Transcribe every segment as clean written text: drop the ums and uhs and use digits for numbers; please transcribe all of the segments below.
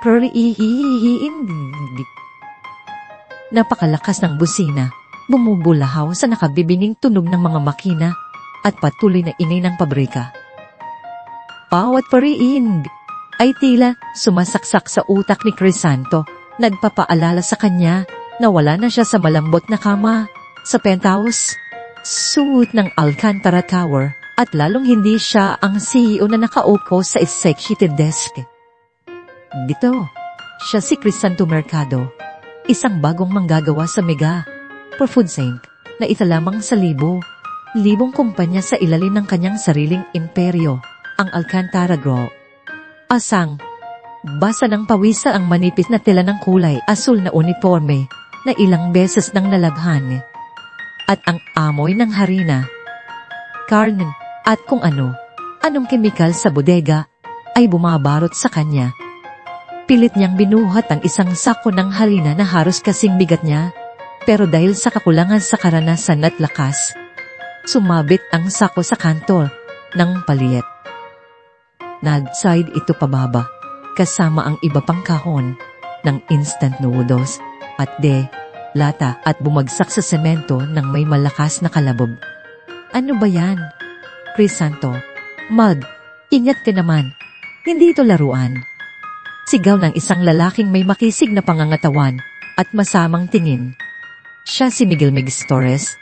Hindi. Napakalakas ng busina, bumubulahaw sa nakabibining tunog ng mga makina at patuloy na ingay ng pabrika. Bawat pariing ay tila sumasaksak sa utak ni Crisanto, nagpapaalala sa kanya na wala na siya sa malambot na kama sa penthouse suite ng Alcantara Tower at lalong hindi siya ang CEO na nakaupo sa executive desk. Dito, siya si Crisanto Mercado, isang bagong manggagawa sa Mega Foods Inc. na isa lamang sa libong kumpanya sa ilalim ng kanyang sariling imperyo, ang Alcantara Group. Asang, basa ng pawisa ang manipis na tela ng kulay asul na uniforme na ilang beses nang nalabhan. At ang amoy ng harina, karne at kung anong kemikal sa bodega ay bumabarot sa kanya. Pilit niyang binuhat ang isang sako ng harina na halos kasing bigat niya, pero dahil sa kakulangan sa karanasan at lakas, sumabit ang sako sa kanto ng paliit. Nag-side ito pababa, kasama ang iba pang kahon ng instant noodles at lata at bumagsak sa semento ng may malakas na kalabob. Ano ba yan? Crisanto, ingat ka naman. Hindi ito laruan. Sigaw ng isang lalaking may makisig na pangangatawan at masamang tingin. Siya si Miguel Migs Torres,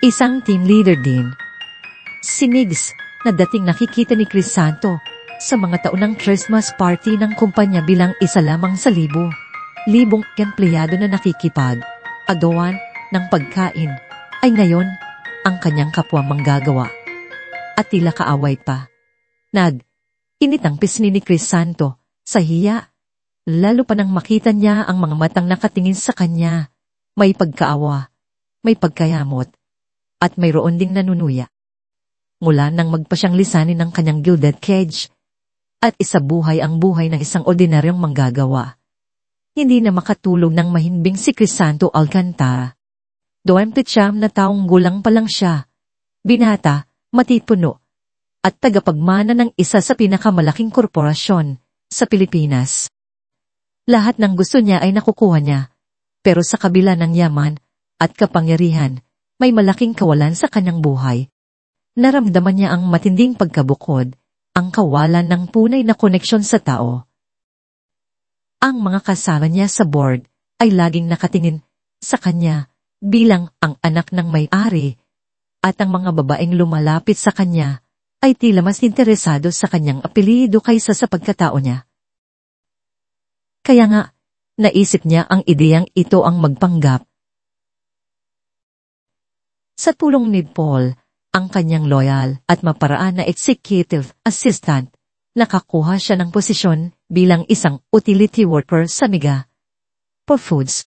isang team leader din. Si Migs, na dating nakikita ni Crisanto sa mga taunang Christmas party ng kumpanya bilang isa lamang sa libong empleyado na nakikipag-agawan ng pagkain, ay ngayon ang kanyang kapwa manggagawa. At tila kaaway pa. Init ang pisngi ni Crisanto sa hiya, lalo pa nang makita niya ang mga matang nakatingin sa kanya. May pagkaawa, may pagkayamot, at mayroon ding nanunuya. Mula nang magpa siyang lisanin ng kanyang gilded cage, at isabuhay ang buhay ng isang ordinaryong manggagawa. Hindi na makatulog ng mahimbing si Crisanto Alcantara. 29 na taong gulang pa lang siya, binata, matipuno, at tagapagmana ng isa sa pinakamalaking korporasyon sa Pilipinas. Lahat ng gusto niya ay nakukuha niya, pero sa kabila ng yaman at kapangyarihan, may malaking kawalan sa kanyang buhay. Naramdaman niya ang matinding pagkabukod, ang kawalan ng tunay na koneksyon sa tao. Ang mga kasama niya sa board ay laging nakatingin sa kanya bilang ang anak ng may-ari, at ang mga babaeng lumalapit sa kanya ay tila mas interesado sa kanyang apelyido kaysa sa pagkatao niya. Kaya nga, naisip niya ang ideyang ito ang magpanggap. Sa tulong ni Paul, ang kanyang loyal at maparaan na executive assistant, nakakuha siya ng posisyon bilang isang utility worker sa Mega Foods.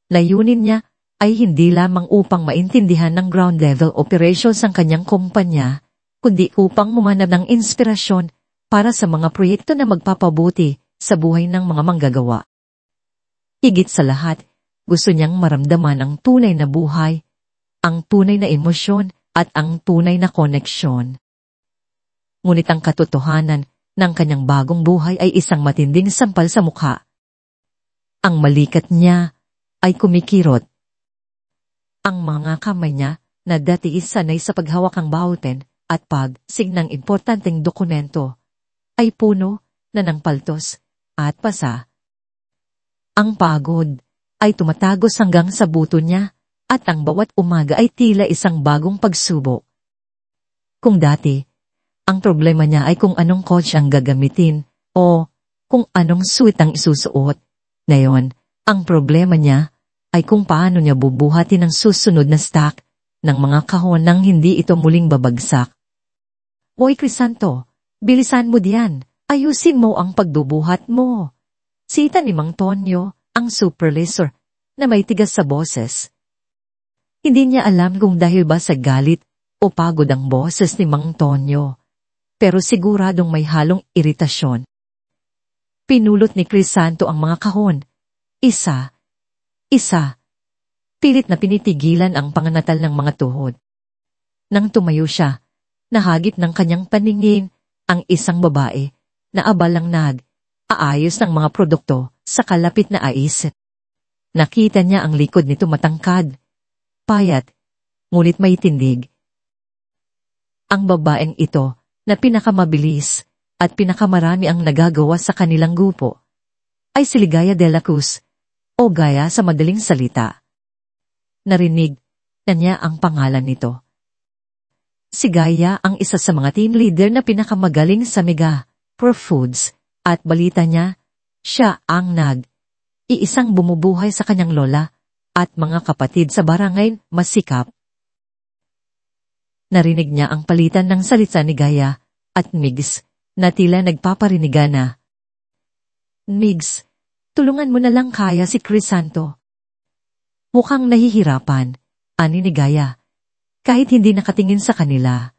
Layunin niya ay hindi lamang upang maintindihan ng ground level operations ang kanyang kumpanya, kundi upang mumanap ng inspirasyon para sa mga proyekto na magpapabuti sa buhay ng mga manggagawa. Higit sa lahat, gusto niyang maramdaman ang tunay na buhay, ang tunay na emosyon at ang tunay na koneksyon. Ngunit ang katotohanan ng kanyang bagong buhay ay isang matinding sampal sa mukha. Ang malikat niya ay kumikirot. Ang mga kamay niya na dati sanay sa paghawak ng ballpen at pag-sig ng importanteng dokumento ay puno na ng paltos at pasa. Ang pagod ay tumatagos hanggang sa buto niya at ang bawat umaga ay tila isang bagong pagsubok. Kung dati, ang problema niya ay kung anong coach ang gagamitin o kung anong suit ang isusuot, ngayon, ang problema niya ay kung paano niya bubuhatin ang susunod na stack ng mga kahon nang hindi ito muling babagsak. Hoy Crisanto, bilisan mo diyan, ayusin mo ang pagbubuhat mo. Sita ni Mang Tonyo, ang supervisor, na may tigas sa boses. Hindi niya alam kung dahil ba sa galit o pagod ang boses ni Mang Tonyo, pero siguradong may halong iritasyon. Pinulot ni Crisanto ang mga kahon. Isa. Pilit na pinitigilan ang panganatal ng mga tuhod. Nang tumayo siya, nahagip ng kanyang paningin ang isang babae na abalang aayos ng mga produkto sa kalapit na ais. Nakita niya ang likod nito matangkad, payat, ngunit may tindig. Ang babaeng ito na pinakamabilis at pinakamarami ang nagagawa sa kanilang grupo ay si Ligaya de la Cruz o Gaya sa madaling salita. Narinig na niya ang pangalan nito. Si Gaya ang isa sa mga team leader na pinakamagaling sa Mega Pro Foods at balita niya, siya ang iisang bumubuhay sa kanyang lola at mga kapatid sa barangay masikap. Narinig niya ang palitan ng salita ni Gaya at Migs na tila nagpaparinigan na. Migs, tulungan mo na lang kaya si Crisanto. Mukhang nahihirapan, ani ni Gaya, kahit hindi nakatingin sa kanila.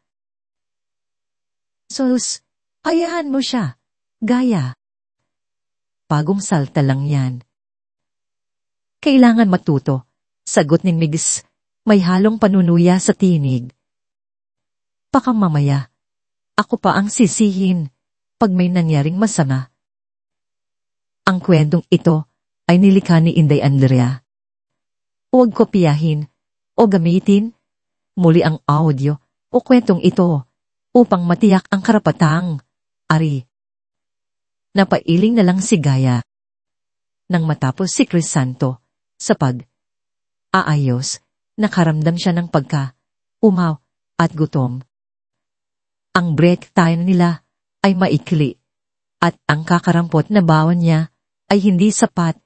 Sus, hayaan mo siya, Gaya. Bagong salta lang yan. Kailangan matuto, sagot ni Migs, may halong panunuya sa tinig. Baka mamaya, ako pa ang sisihin pag may nangyaring masama. Ang kwentong ito ay nilikha ni Inday Andrea. Huwag kopiyahin o gamitin muli ang audio o kwentong ito upang matiyak ang karapatang ari. Napailing na lang si Gaya. Nang matapos si Crisanto sa pag-aayos, nakaramdam siya ng umaw at gutom. Ang break time nila ay maikli at ang kakarampot na bawan niya ay hindi sapat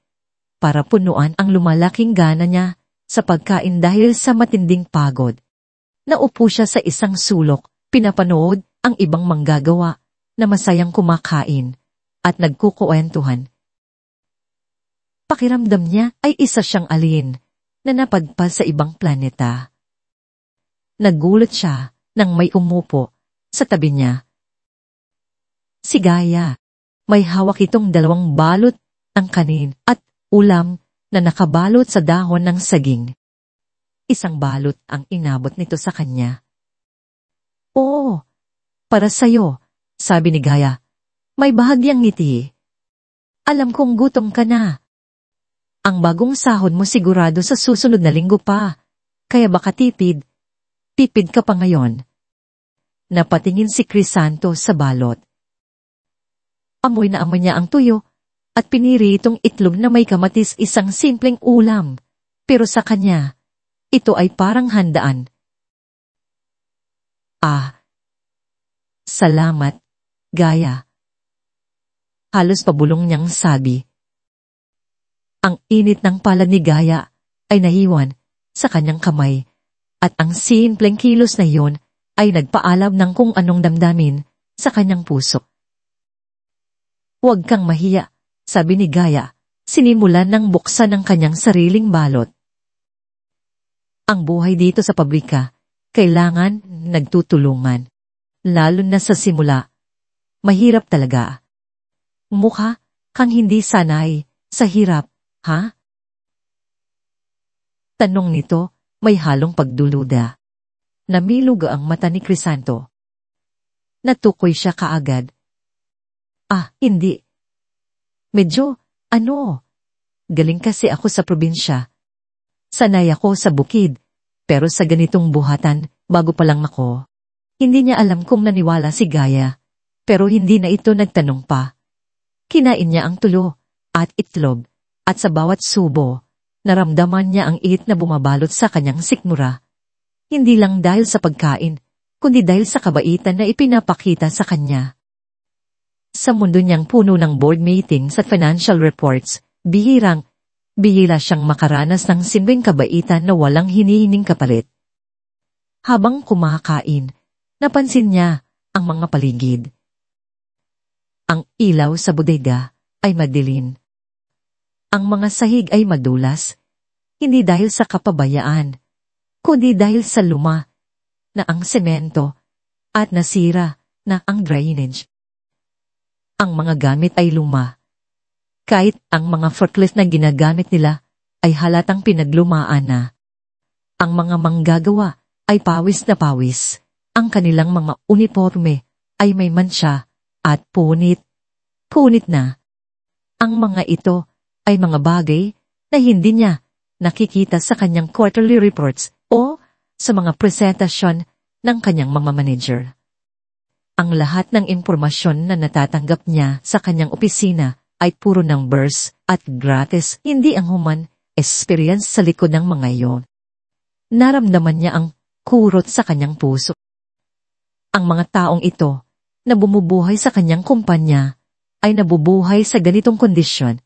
para punuan ang lumalaking gana niya sa pagkain dahil sa matinding pagod. Naupo siya sa isang sulok, pinapanood ang ibang manggagawa na masayang kumakain at nagkukuwentuhan. Pakiramdam niya ay isa siyang alien na napadpad sa ibang planeta. Nagulat siya nang may umupo sa tabi niya. Si Gaya, may hawak itong 2 balot ng kanin at ulam na nakabalot sa dahon ng saging. Isang balot ang inabot nito sa kanya. Oo, para sa'yo, sabi ni Gaya. May bahagyang ngiti. Alam kong gutom ka na. Ang bagong sahod mo sigurado sa susunod na linggo pa, kaya baka tipid ka pa ngayon. Napatingin si Crisanto sa balot. Amoy na amoy niya ang tuyo at piniri itong itlog na may kamatis, isang simpleng ulam. Pero sa kanya, ito ay parang handaan. Salamat, Gaya. Halos pabulong niyang sabi. Ang init ng palad ni Gaya ay nahiwan sa kanyang kamay at ang simpleng kilos na iyon ay nagpaalam ng kung anong damdamin sa kanyang puso. Huwag kang mahiya, sabi ni Gaya, sinimulan ng buksan ng kanyang sariling balot. Ang buhay dito sa pabrika, kailangan nagtutulungan. Lalo na sa simula, mahirap talaga. Mukha kang hindi sanay sa hirap, ha? Tanong nito may halong pagduluda. Namilog ang mata ni Crisanto. Natukoy siya kaagad. Hindi. Medyo, galing kasi ako sa probinsya. Sanay ako sa bukid, pero sa ganitong buhatan, bago pa lang ako. Hindi niya alam kung naniwala si Gaya, pero hindi na ito nagtanong pa. Kinain niya ang tulo at itlog, at sa bawat subo, naramdaman niya ang init na bumabalot sa kanyang sikmura. Hindi lang dahil sa pagkain, kundi dahil sa kabaitan na ipinapakita sa kanya. Sa mundo niyang puno ng board meetings at financial reports, bihira siyang makaranas ng simpleng kabaitan na walang hinihining kapalit. Habang kumakain, napansin niya ang mga paligid. Ang ilaw sa bodega ay madilim. Ang mga sahig ay madulas, hindi dahil sa kapabayaan, kundi dahil sa luma na ang semento at nasira na ang drainage. Ang mga gamit ay luma. Kahit ang mga forklift na ginagamit nila ay halatang pinaglumaan na. Ang mga manggagawa ay pawis na pawis. Ang kanilang mga uniforme ay may mansya at punit na. Ang mga ito ay mga bagay na hindi niya nakikita sa kanyang quarterly reports o sa mga presentasyon ng kanyang mga manager. Ang lahat ng impormasyon na natatanggap niya sa kanyang opisina ay puro numbers at gratis, hindi ang human experience sa likod ng mga iyon. Naramdaman niya ang kurot sa kanyang puso. Ang mga taong ito na bumubuhay sa kanyang kumpanya ay nabubuhay sa ganitong kondisyon.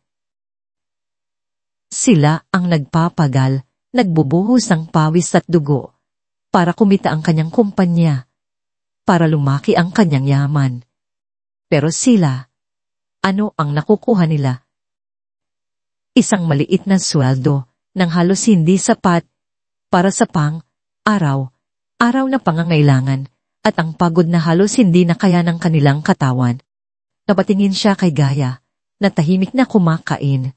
Sila ang nagpapagal, nagbubuhos ng pawis at dugo para kumita ang kanyang kumpanya, para lumaki ang kanyang yaman. Pero sila, ano ang nakukuha nila? Isang maliit na sweldo nang halos hindi sapat para sa araw na pangangailangan at ang pagod na halos hindi na kaya ng kanilang katawan. Napatingin siya kay Gaya na tahimik na kumakain.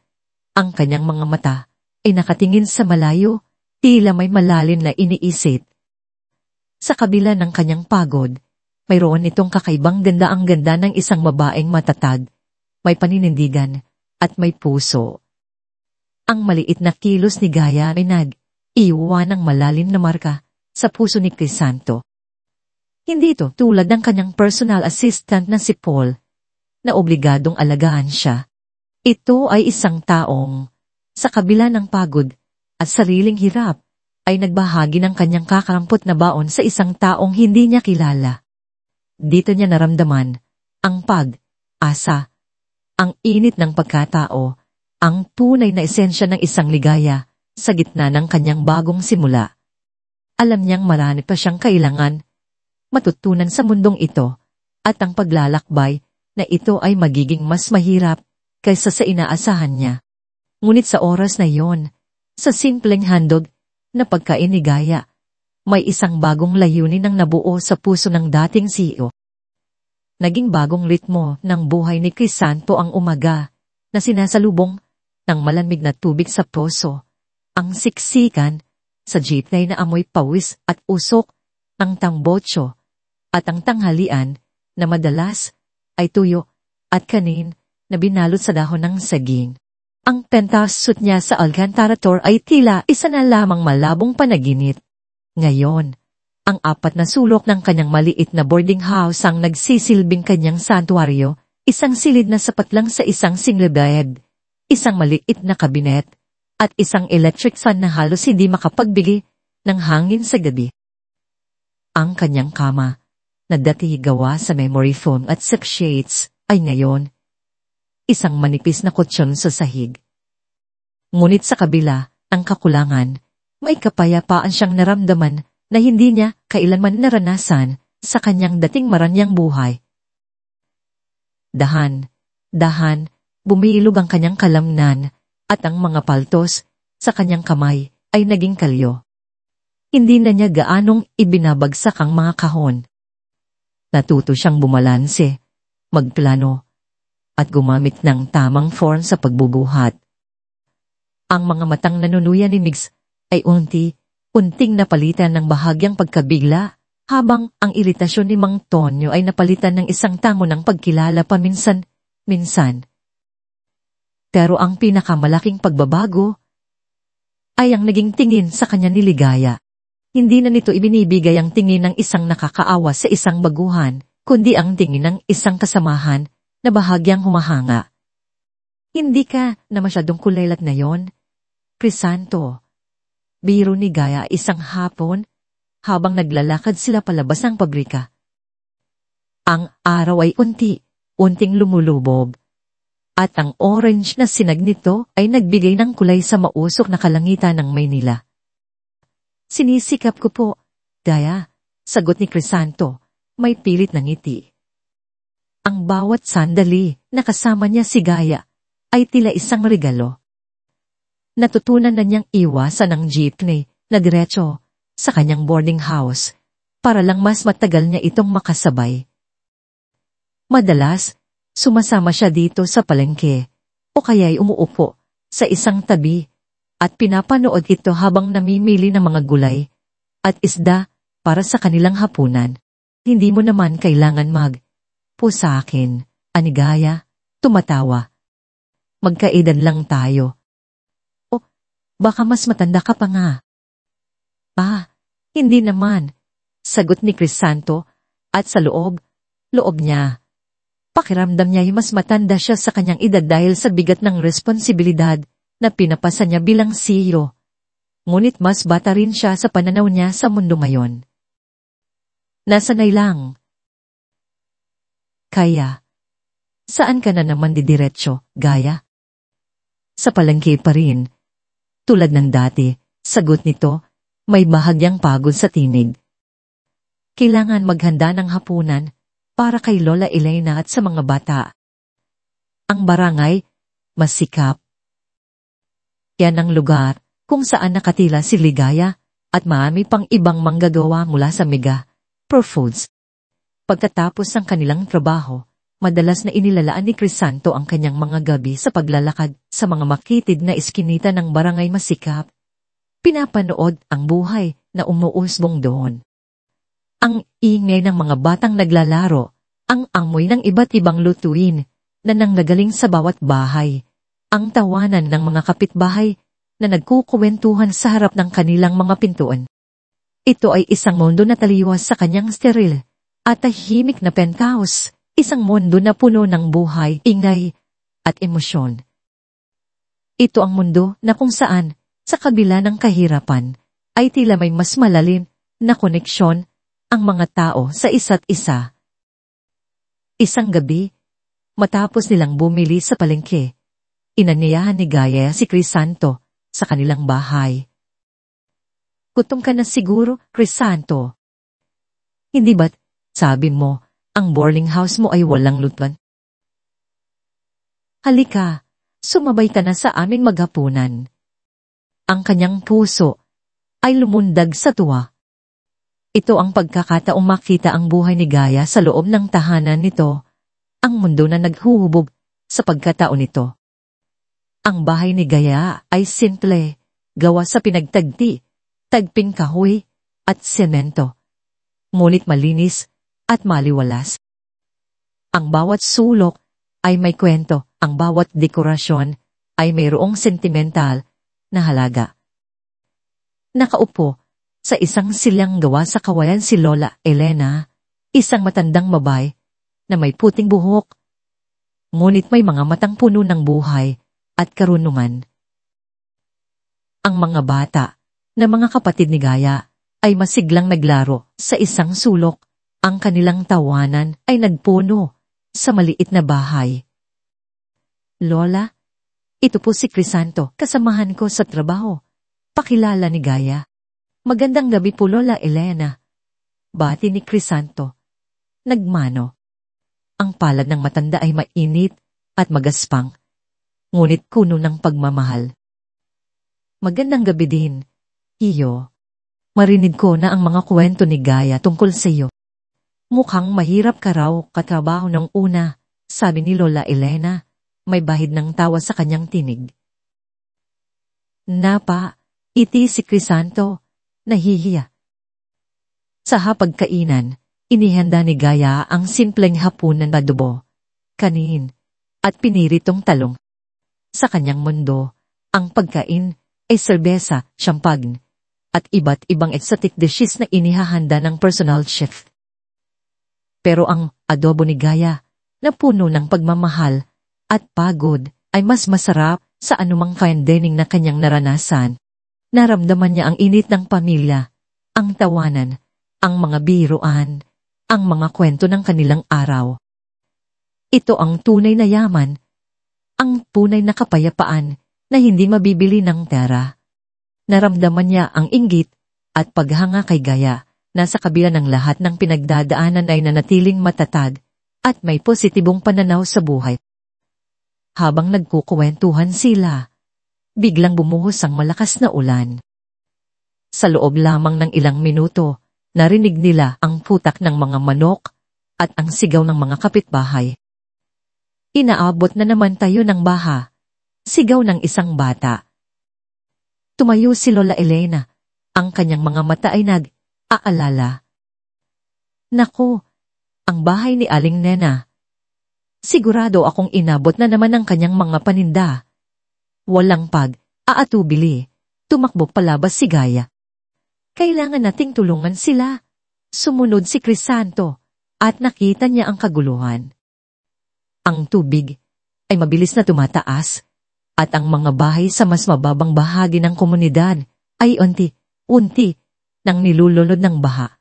Ang kanyang mga mata ay nakatingin sa malayo, tila may malalim na iniisip. Sa kabila ng kanyang pagod, mayroon itong kakaibang ganda, ang ganda ng isang babaeng matatag, may paninindigan, at may puso. Ang maliit na kilos ni Gaya ay nag-iwan ng malalim na marka sa puso ni Crisanto. Hindi ito tulad ng kanyang personal assistant na si Paul, na obligadong alagaan siya. Ito ay isang taong, sa kabila ng pagod at sariling hirap, ay nagbahagi ng kanyang kakarampot na baon sa isang taong hindi niya kilala. Dito niya naramdaman ang pag-asa, ang init ng pagkatao, ang tunay na esensya ng isang ligaya sa gitna ng kanyang bagong simula. Alam niyang marami pa siyang kailangan matutunan sa mundong ito at ang paglalakbay na ito ay magiging mas mahirap kaysa sa inaasahan niya. Ngunit sa oras na iyon, sa simpleng handog na pagkain ni Gaya, may isang bagong layunin ang nabuo sa puso ng dating CEO. Naging bagong ritmo ng buhay ni Crisanto ang umaga na sinasalubong ng malamig na tubig sa poso, ang siksikan sa jeepney na amoy pawis at usok ng tambotso, at ang tanghalian na madalas ay tuyo at kanin na binalot sa dahon ng saging. Ang pentasut niya sa Alcantara Tour ay tila isa na lamang malabong panaginip. Ngayon, ang apat na sulok ng kanyang maliit na boarding house ang nagsisilbing kanyang santuaryo, isang silid na sapat lang sa isang single bed, isang maliit na kabinet, at isang electric fan na halos hindi makapagbigay ng hangin sa gabi. Ang kanyang kama, na dati gawa sa memory foam at silk shades, ay ngayon isang manipis na kutsyon sa sahig. Ngunit sa kabila ng kakulangan, may kapayapaan siyang naramdaman na hindi niya kailanman naranasan sa kanyang dating maranyang buhay. Dahan, bumilog ang kanyang kalamnan at ang mga paltos sa kanyang kamay ay naging kalyo. Hindi na niya gaanong ibinabagsak ang mga kahon. Natuto siyang bumalanse, magplano, at gumamit ng tamang form sa pagbubuhat. Ang mga matang nanunuyan ni Migs ay unting napalitan ng bahagyang pagkabigla, habang ang iritasyon ni Mang Tonyo ay napalitan ng isang tango ng pagkilala paminsan-minsan. Pero ang pinakamalaking pagbabago ay ang naging tingin sa kanya ni Ligaya. Hindi na nito ibinibigay ang tingin ng isang nakakaawa sa isang baguhan, kundi ang tingin ng isang kasamahan na bahagyang humahanga. Hindi ka na masyadong kulaylat na yon, Crisanto. Biro ni Gaya isang hapon habang naglalakad sila palabas ng pabrika. Ang araw ay unting lumulubog, at ang orange na sinag nito ay nagbigay ng kulay sa mausok na kalangitan ng Maynila. Sinisikap ko po, Gaya, sagot ni Crisanto, may pilit na ngiti. Ang bawat sandali na kasama niya si Gaya ay tila isang regalo. Natutunan na niyang iwasan ang jeepney na diretso sa kanyang boarding house para lang mas matagal niya itong makasabay. Madalas, sumasama siya dito sa palengke o kaya'y umuupo sa isang tabi at pinapanood ito habang namimili ng mga gulay at isda para sa kanilang hapunan. Hindi mo naman kailangan po sa akin, ani Gaya, tumatawa. magkaedad lang tayo. O, baka mas matanda ka pa nga. Hindi naman, sagot ni Crisanto, at sa loob niya. Pakiramdam niya mas matanda siya sa kanyang edad dahil sa bigat ng responsibilidad na pinapasa niya bilang CEO. Ngunit mas bata rin siya sa pananaw niya sa mundo ngayon. Nasanay lang. Kaya, saan ka na naman didiretso, Gaya? Sa palengke pa rin. Tulad ng dati, sagot nito, may bahagyang pagod sa tinig. Kailangan maghanda ng hapunan para kay Lola Elena at sa mga bata. Ang barangay, masikap. Yan ang lugar kung saan nakatila si Ligaya at marami pang ibang manggagawa mula sa Mega Pro Foods. Pagkatapos ng kanilang trabaho, madalas na inilalaan ni Crisanto ang kanyang mga gabi sa paglalakad sa mga makitid na iskinita ng barangay masikap. Pinapanood ang buhay na umuusbong doon. Ang ingay ng mga batang naglalaro, ang amoy ng iba't ibang lutuin na nanggagaling sa bawat bahay, ang tawanan ng mga kapitbahay na nagkukuwentuhan sa harap ng kanilang mga pintuan. Ito ay isang mundo na taliwas sa kanyang steril at tahimik na penthouse, isang mundo na puno ng buhay, ingay at emosyon. Ito ang mundo na kung saan, sa kabila ng kahirapan, ay tila may mas malalim na koneksyon ang mga tao sa isa't isa. Isang gabi, matapos nilang bumili sa palengke, inanyayahan ni Gaya si Crisanto sa kanilang bahay. Gutom ka na siguro, Crisanto. Hindi ba't, sabi mo, ang boarding house mo ay walang lutuan? Halika, sumabay ka na sa aming maghapunan. Ang kanyang puso ay lumundag sa tuwa. Ito ang pagkakataong makita ang buhay ni Gaya sa loob ng tahanan nito, ang mundo na naghuhubog sa pagkataon nito. Ang bahay ni Gaya ay simple, gawa sa tagping kahoy at semento. Ngunit malinis at maliwalas. Ang bawat sulok ay may kwento, ang bawat dekorasyon ay mayroong sentimental na halaga. Nakaupo sa isang silyang gawa sa kawayan si Lola Elena, isang matandang babae na may puting buhok, ngunit may mga matang puno ng buhay at karunungan. Ang mga bata na mga kapatid ni Gaya ay masiglang naglaro sa isang sulok, ang kanilang tawanan ay nagpuno sa maliit na bahay. Lola, ito po si Crisanto, kasamahan ko sa trabaho. Pakilala ni Gaya. Magandang gabi po, Lola Elena. Bati ni Crisanto. Nagmano. Ang palad ng matanda ay mainit at magaspang, ngunit kuno ng pagmamahal. Magandang gabi din, Iyo. Marinig ko na ang mga kwento ni Gaya tungkol sa iyo. Mukhang mahirap ka raw katrabaho ng una, sabi ni Lola Elena. May bahid ng tawa sa kanyang tinig. Napa, iti si Crisanto, nahihiya. Sa hapagkainan, inihanda ni Gaya ang simpleng hapunan na adobo, kanin, at piniritong talong. Sa kanyang mundo, ang pagkain ay serbesa, champagne, at iba't ibang exotic dishes na inihahanda ng personal chef. Pero ang adobo ni Gaya, na puno ng pagmamahal at pagod, ay mas masarap sa anumang fine dining na kanyang naranasan. Naramdaman niya ang init ng pamilya, ang tawanan, ang mga biruan, ang mga kwento ng kanilang araw. Ito ang tunay na yaman, ang tunay na kapayapaan na hindi mabibili ng pera. Naramdaman niya ang inggit at paghanga kay Gaya na sa kabila ng lahat ng pinagdadaanan ay nanatiling matatag at may positibong pananaw sa buhay. Habang nagkukwentuhan sila, biglang bumuhos ang malakas na ulan. Sa loob lamang ng ilang minuto, narinig nila ang putak ng mga manok at ang sigaw ng mga kapitbahay. Inaabot na naman tayo ng baha, sigaw ng isang bata. Tumayo si Lola Elena, ang kanyang mga mata ay nag-aalala. Naku, ang bahay ni Aling Nena. Sigurado akong inabot na naman ang kanyang mga paninda. Walang aatubili, tumakbo palabas si Gaya. Kailangan nating tulungan sila. Sumunod si Crisanto at nakita niya ang kaguluhan. Ang tubig ay mabilis na tumataas at ang mga bahay sa mas mababang bahagi ng komunidad ay unti-unti nang nilulunod ng baha.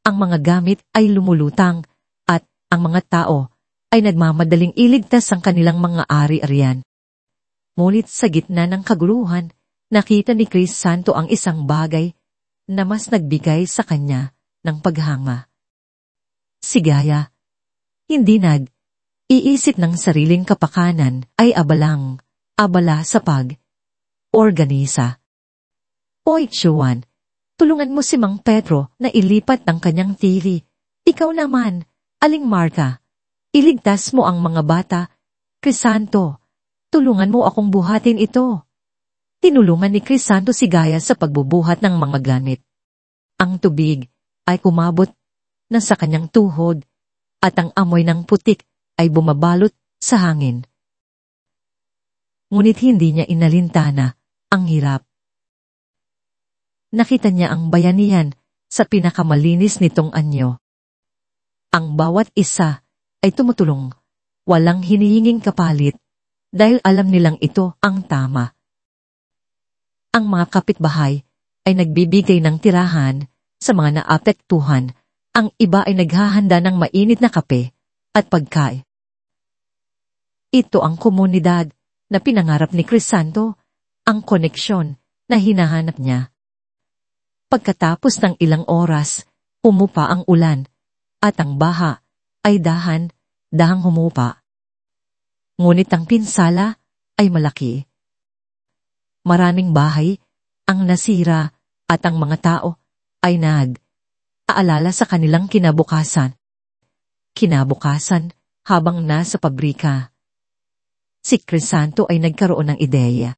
Ang mga gamit ay lumulutang at ang mga tao ay nagmamadaling iligtas ang kanilang mga ari-arian. Ngunit sa gitna ng kaguluhan, nakita ni Crisanto ang isang bagay na mas nagbigay sa kanya ng paghanga. Si Gaya, hindi iisip ng sariling kapakanan ay abala sa organisa. Oy, Juan, tulungan mo si Mang Pedro na ilipat ng kanyang TV. Ikaw naman, Aling Marca, iligtas mo ang mga bata. Crisanto, tulungan mo akong buhatin ito. Tinulungan ni Crisanto si Gaya sa pagbubuhat ng mga gamit. Ang tubig ay kumabot na sa kanyang tuhod at ang amoy ng putik ay bumabalot sa hangin. Ngunit hindi niya inalintana ang hirap. Nakita niya ang bayanihan sa pinakamalinis nitong anyo. Ang bawat isa ay tumutulong, walang hinihinging kapalit, dahil alam nilang ito ang tama. Ang mga kapitbahay ay nagbibigay ng tirahan sa mga naapektuhan, ang iba ay naghahanda ng mainit na kape at pagkain. Ito ang komunidad na pinangarap ni Crisanto, ang koneksyon na hinahanap niya. Pagkatapos ng ilang oras, umupa ang ulan at ang baha ay dahang humupa. Ngunit ang pinsala ay malaki. Maraming bahay ang nasira at ang mga tao ay aalala sa kanilang kinabukasan. Kinabukasan habang nasa pabrika. Si Crisanto ay nagkaroon ng ideya.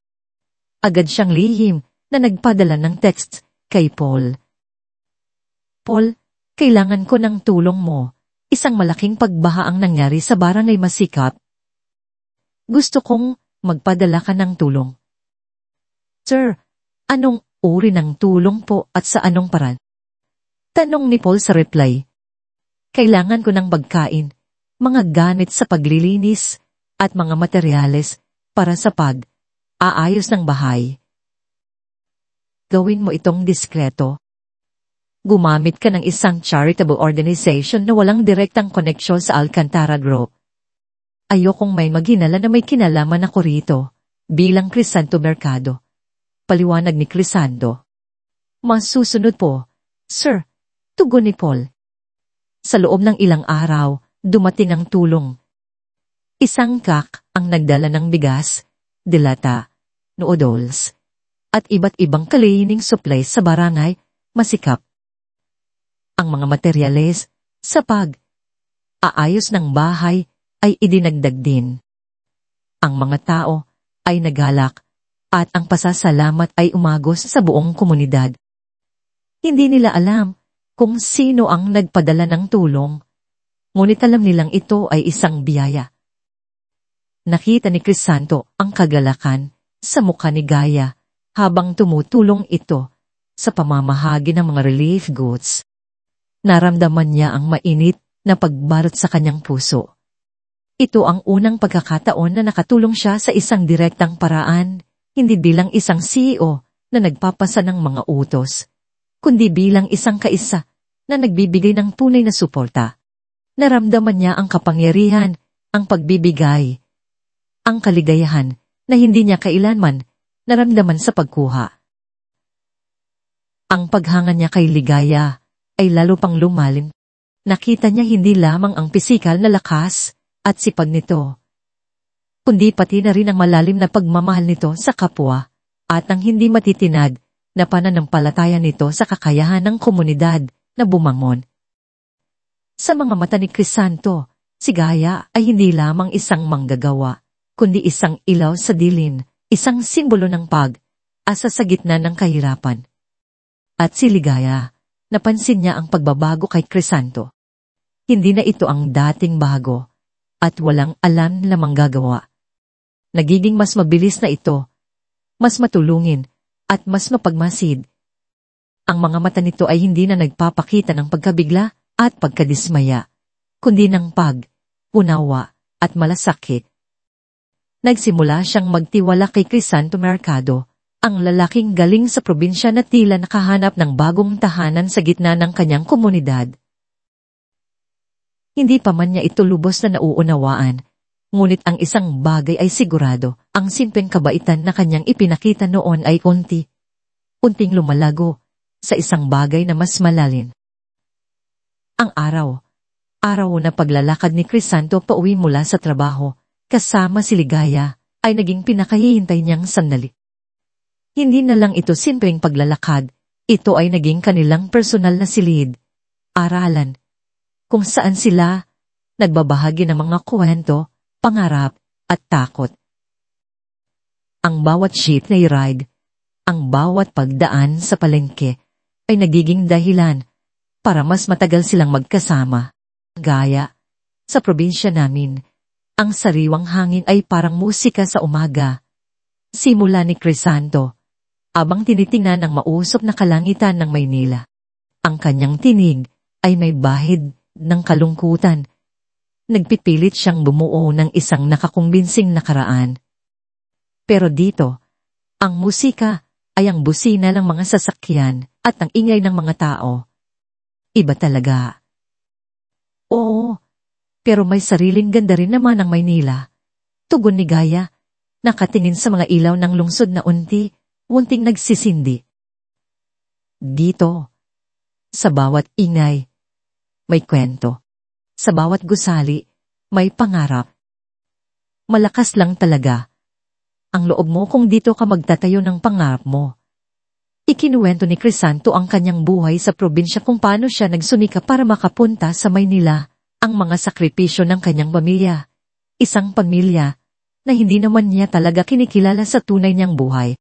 Agad siyang lihim na nagpadala ng text kay Paul. Paul, kailangan ko ng tulong mo. Isang malaking pagbaha ang nangyari sa barangay Masikap. Gusto kong magpadala ka ng tulong. Sir, anong uri ng tulong po at sa anong paraan? Tanong ni Paul sa reply. Kailangan ko ng pagkain, mga gamit sa paglilinis, at mga materyales para sa pag-aayos ng bahay. Gawin mo itong diskreto. Gumamit ka ng isang charitable organization na walang direktang koneksyon sa Alcantara Group. Ayokong may maghinala na may kinalaman ako rito, bilang Crisanto Mercado. Paliwanag ni Crisanto. Masusunod po, Sir, tugon ni Paul. Sa loob ng ilang araw, dumating ang tulong. Isang kak ang nagdala ng bigas, dilata, noodles, at iba't ibang cleaning supplies sa barangay Masikap. Ang mga materyales sa pag-aayos ng bahay ay idinagdag din. Ang mga tao ay naghalak at ang pasasalamat ay umagos sa buong komunidad. Hindi nila alam kung sino ang nagpadala ng tulong, ngunit alam nilang ito ay isang biyaya. Nakita ni Crisanto ang kagalakan sa mukha ni Gaya habang tumutulong ito sa pamamahagi ng mga relief goods. Naramdaman niya ang mainit na pagbalot sa kanyang puso. Ito ang unang pagkakataon na nakatulong siya sa isang direktang paraan, hindi bilang isang CEO na nagpapasa ng mga utos, kundi bilang isang kaisa na nagbibigay ng tunay na suporta. Naramdaman niya ang kapangyarihan, ang pagbibigay, ang kaligayahan na hindi niya kailanman naramdaman sa pagkuha. Ang paghanga niya kay ligaya ay lalo pang lumalim. Nakita niya hindi lamang ang pisikal na lakas at sipag nito, kundi pati na rin ang malalim na pagmamahal nito sa kapwa at ang hindi matitinag na pananampalataya nito sa kakayahan ng komunidad na bumangon. Sa mga mata ni Crisanto, si Gaya ay hindi lamang isang manggagawa, kundi isang ilaw sa dilim, isang simbolo ng pag-asa sa gitna ng kahirapan. At si Ligaya, napansin niya ang pagbabago kay Crisanto. Hindi na ito ang dating bago, at walang alam na manggagawa. Nagiging mas mabilis na ito, mas matulungin, at mas mapagmasid. Ang mga mata nito ay hindi na nagpapakita ng pagkabigla at pagkadismaya, kundi ng unawa, at malasakit. Nagsimula siyang magtiwala kay Crisanto Mercado, ang lalaking galing sa probinsya na tila nakahanap ng bagong tahanan sa gitna ng kanyang komunidad. Hindi pa man niya ito lubos na nauunawaan, ngunit ang isang bagay ay sigurado, ang simpleng kabaitan na kanyang ipinakita noon ay unting lumalago sa isang bagay na mas malalim. Ang araw na paglalakad ni Crisanto pauwi mula sa trabaho, kasama si Ligaya, ay naging pinakahihintay niyang sandali. Hindi na lang ito simpleng paglalakad, ito ay naging kanilang personal na silid, aralan, kung saan sila nagbabahagi ng mga kwento, pangarap, at takot. Ang bawat jeepney ride, ang bawat pagdaan sa palengke, ay nagiging dahilan para mas matagal silang magkasama. Gaya, sa probinsya namin, ang sariwang hangin ay parang musika sa umaga. Simula ni Crisanto, abang tinitingnan ang mausok na kalangitan ng Maynila. Ang kanyang tinig ay may bahid ng kalungkutan. Nagpipilit siyang bumuo ng isang nakakumbinsing nakaraan. Pero dito, ang musika ay ang busina ng mga sasakyan at ang ingay ng mga tao. Iba talaga. Oo, pero may sariling ganda rin naman ang Maynila. Tugon ni Gaya, nakatingin sa mga ilaw ng lungsod na unting nagsisindi. Dito, sa bawat ingay, may kwento. Sa bawat gusali, may pangarap. Malakas lang talaga ang loob mo kung dito ka magtatayo ng pangarap mo. Ikinuwento ni Crisanto ang kanyang buhay sa probinsya kung paano siya nagsumika para makapunta sa Maynila, ang mga sakripisyo ng kanyang pamilya. Isang pamilya na hindi naman niya talaga kinikilala sa tunay niyang buhay.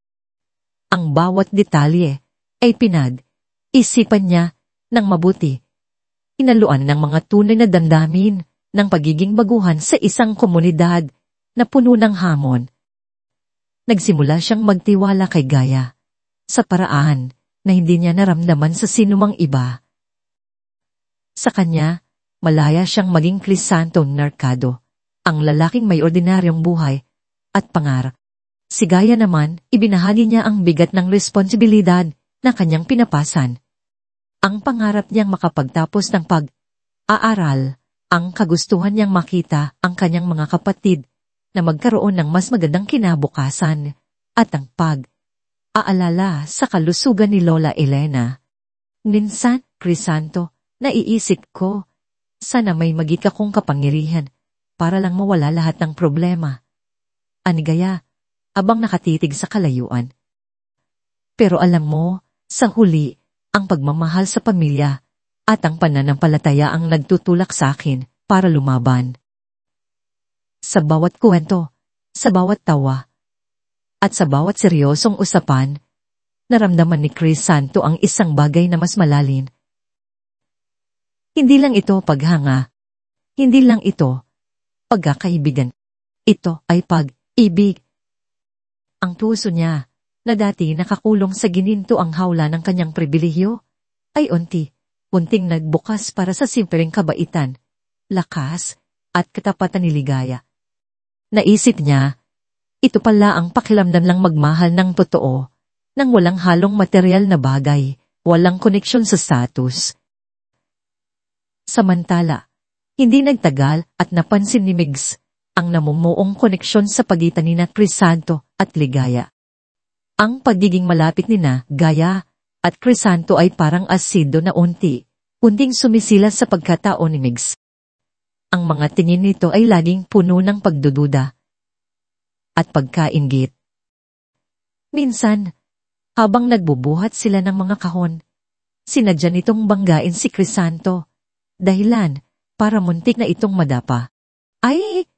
Ang bawat detalye ay isipan niya ng mabuti. Inaluan ng mga tunay na damdamin ng pagiging baguhan sa isang komunidad na puno ng hamon. Nagsimula siyang magtiwala kay Gaya sa paraan na hindi niya naramdaman sa sinumang iba. Sa kanya, malaya siyang maging Crisanto Mercado, ang lalaking may ordinaryong buhay at pangarap. Si Gaya naman, ibinahagi niya ang bigat ng responsibilidad na kanyang pinapasan. Ang pangarap niyang makapagtapos ng pag-aaral, ang kagustuhan niyang makita ang kanyang mga kapatid na magkaroon ng mas magandang kinabukasan, at ang pag-aalala sa kalusugan ni Lola Elena. Minsan, Crisanto, naiisip ko, sana may magika kong kapangyarihan para lang mawala lahat ng problema. Ani Gaya, abang nakatitig sa kalayuan. Pero alam mo, sa huli, ang pagmamahal sa pamilya at ang pananampalataya ang nagtutulak sa akin para lumaban. Sa bawat kwento, sa bawat tawa, at sa bawat seryosong usapan, naramdaman ni Crisanto ang isang bagay na mas malalim. Hindi lang ito paghanga. Hindi lang ito pagkakaibigan. Ito ay pag-ibig. Ang puso niya, na dati nakakulong sa gininto ang hawla ng kanyang pribilehyo, ay unting nagbukas para sa simpleng kabaitan, lakas, at katapatan ni Ligaya. Naisip niya, ito pala ang pakiramdam lang magmahal ng totoo, nang walang halong material na bagay, walang koneksyon sa status. Samantala, hindi nagtagal at napansin ni Migs ang namumuong koneksyon sa pagitan ni Crisanto at Ligaya. Ang pagiging malapit ni Gaya at Crisanto ay parang asido na unting sumisila sa pagkatao ni Migs. Ang mga tingin nito ay laging puno ng pagdududa at pagkainggit. Minsan, habang nagbubuhat sila ng mga kahon, sinadya nitong banggain si Crisanto, dahilan para muntik na itong madapa. Ay,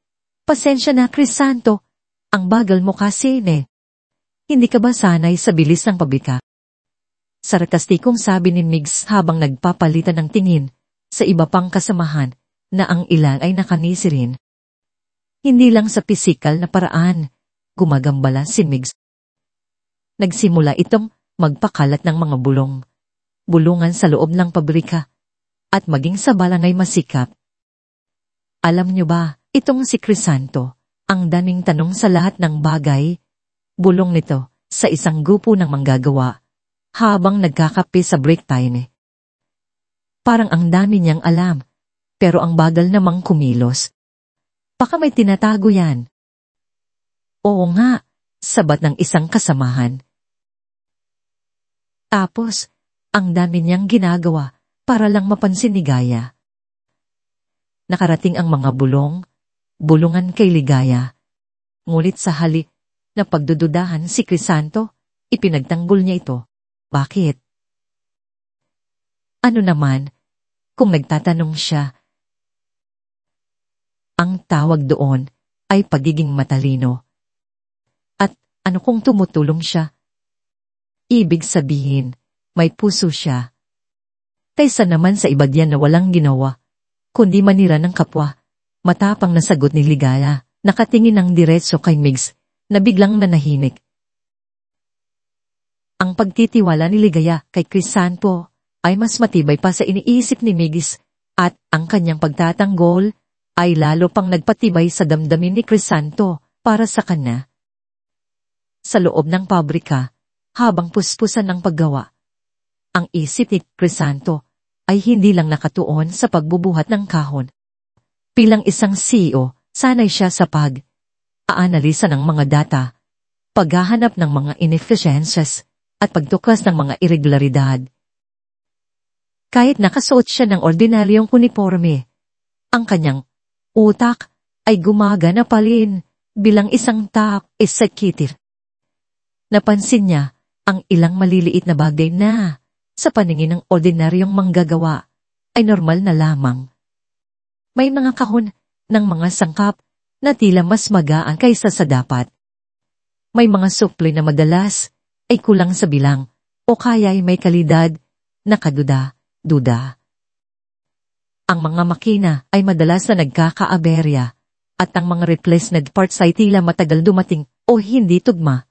pasensya na Crisanto, ang bagal mo kasi Hindi ka ba sanay sa bilis ng pabika? Sarkastikong sabi ni Migs habang nagpapalitan ng tingin sa iba pang kasamahan na ang ilan ay nakanisi rin. Hindi lang sa pisikal na paraan, gumagambala si Migs. Nagsimula itong magpakalat ng mga bulungan sa loob ng pabrika, at maging sa balangay masikap. Alam niyo ba, itong si Crisanto, ang daming tanong sa lahat ng bagay, bulong nito sa isang grupo ng manggagawa, habang nagkakape sa break time. Parang ang dami niyang alam, pero ang bagal namang kumilos. Baka may tinatago yan. Oo nga, sabat ng isang kasamahan. Tapos, ang dami niyang ginagawa para lang mapansin ni Gaya. Nakarating ang mga bulungan kay Ligaya. Ngunit sa hali na pagdududahan si Crisanto, ipinagtanggol niya ito. Bakit? Ano naman, kung nagtatanong siya, ang tawag doon ay pagiging matalino. At ano kung tumutulong siya? Ibig sabihin, may puso siya. Kaysa naman sa iba diyan na walang ginawa, kundi manira ng kapwa, matapang na sagot ni Ligaya, nakatingin ng diretso kay Migs, na biglang nanahimik. Ang pagtitiwala ni Ligaya kay Crisanto ay mas matibay pa sa iniisip ni Migs, at ang kanyang pagtatanggol ay lalo pang nagpatibay sa damdamin ni Crisanto para sa kanya. Sa loob ng pabrika, habang puspusan ng paggawa, ang isip ni Crisanto ay hindi lang nakatuon sa pagbubuhat ng kahon. Bilang isang CEO, sanay siya sa pag-aanalisa ng mga data, paghahanap ng mga inefficiencies, at pagtuklas ng mga irregularidad. Kahit nakasuot siya ng ordinaryong uniforme, ang kanyang utak ay gumagana pa rin bilang isang top executive. Napansin niya ang ilang maliliit na bagay na, sa paningin ng ordinaryong manggagawa, ay normal na lamang. May mga kahon ng mga sangkap na tila mas magaan kaysa sa dapat. May mga supli na madalas ay kulang sa bilang o kaya ay may kalidad na kaduda-duda. Ang mga makina ay madalas na nagkakaaberya at ang mga replacement parts ay tila matagal dumating o hindi tugma.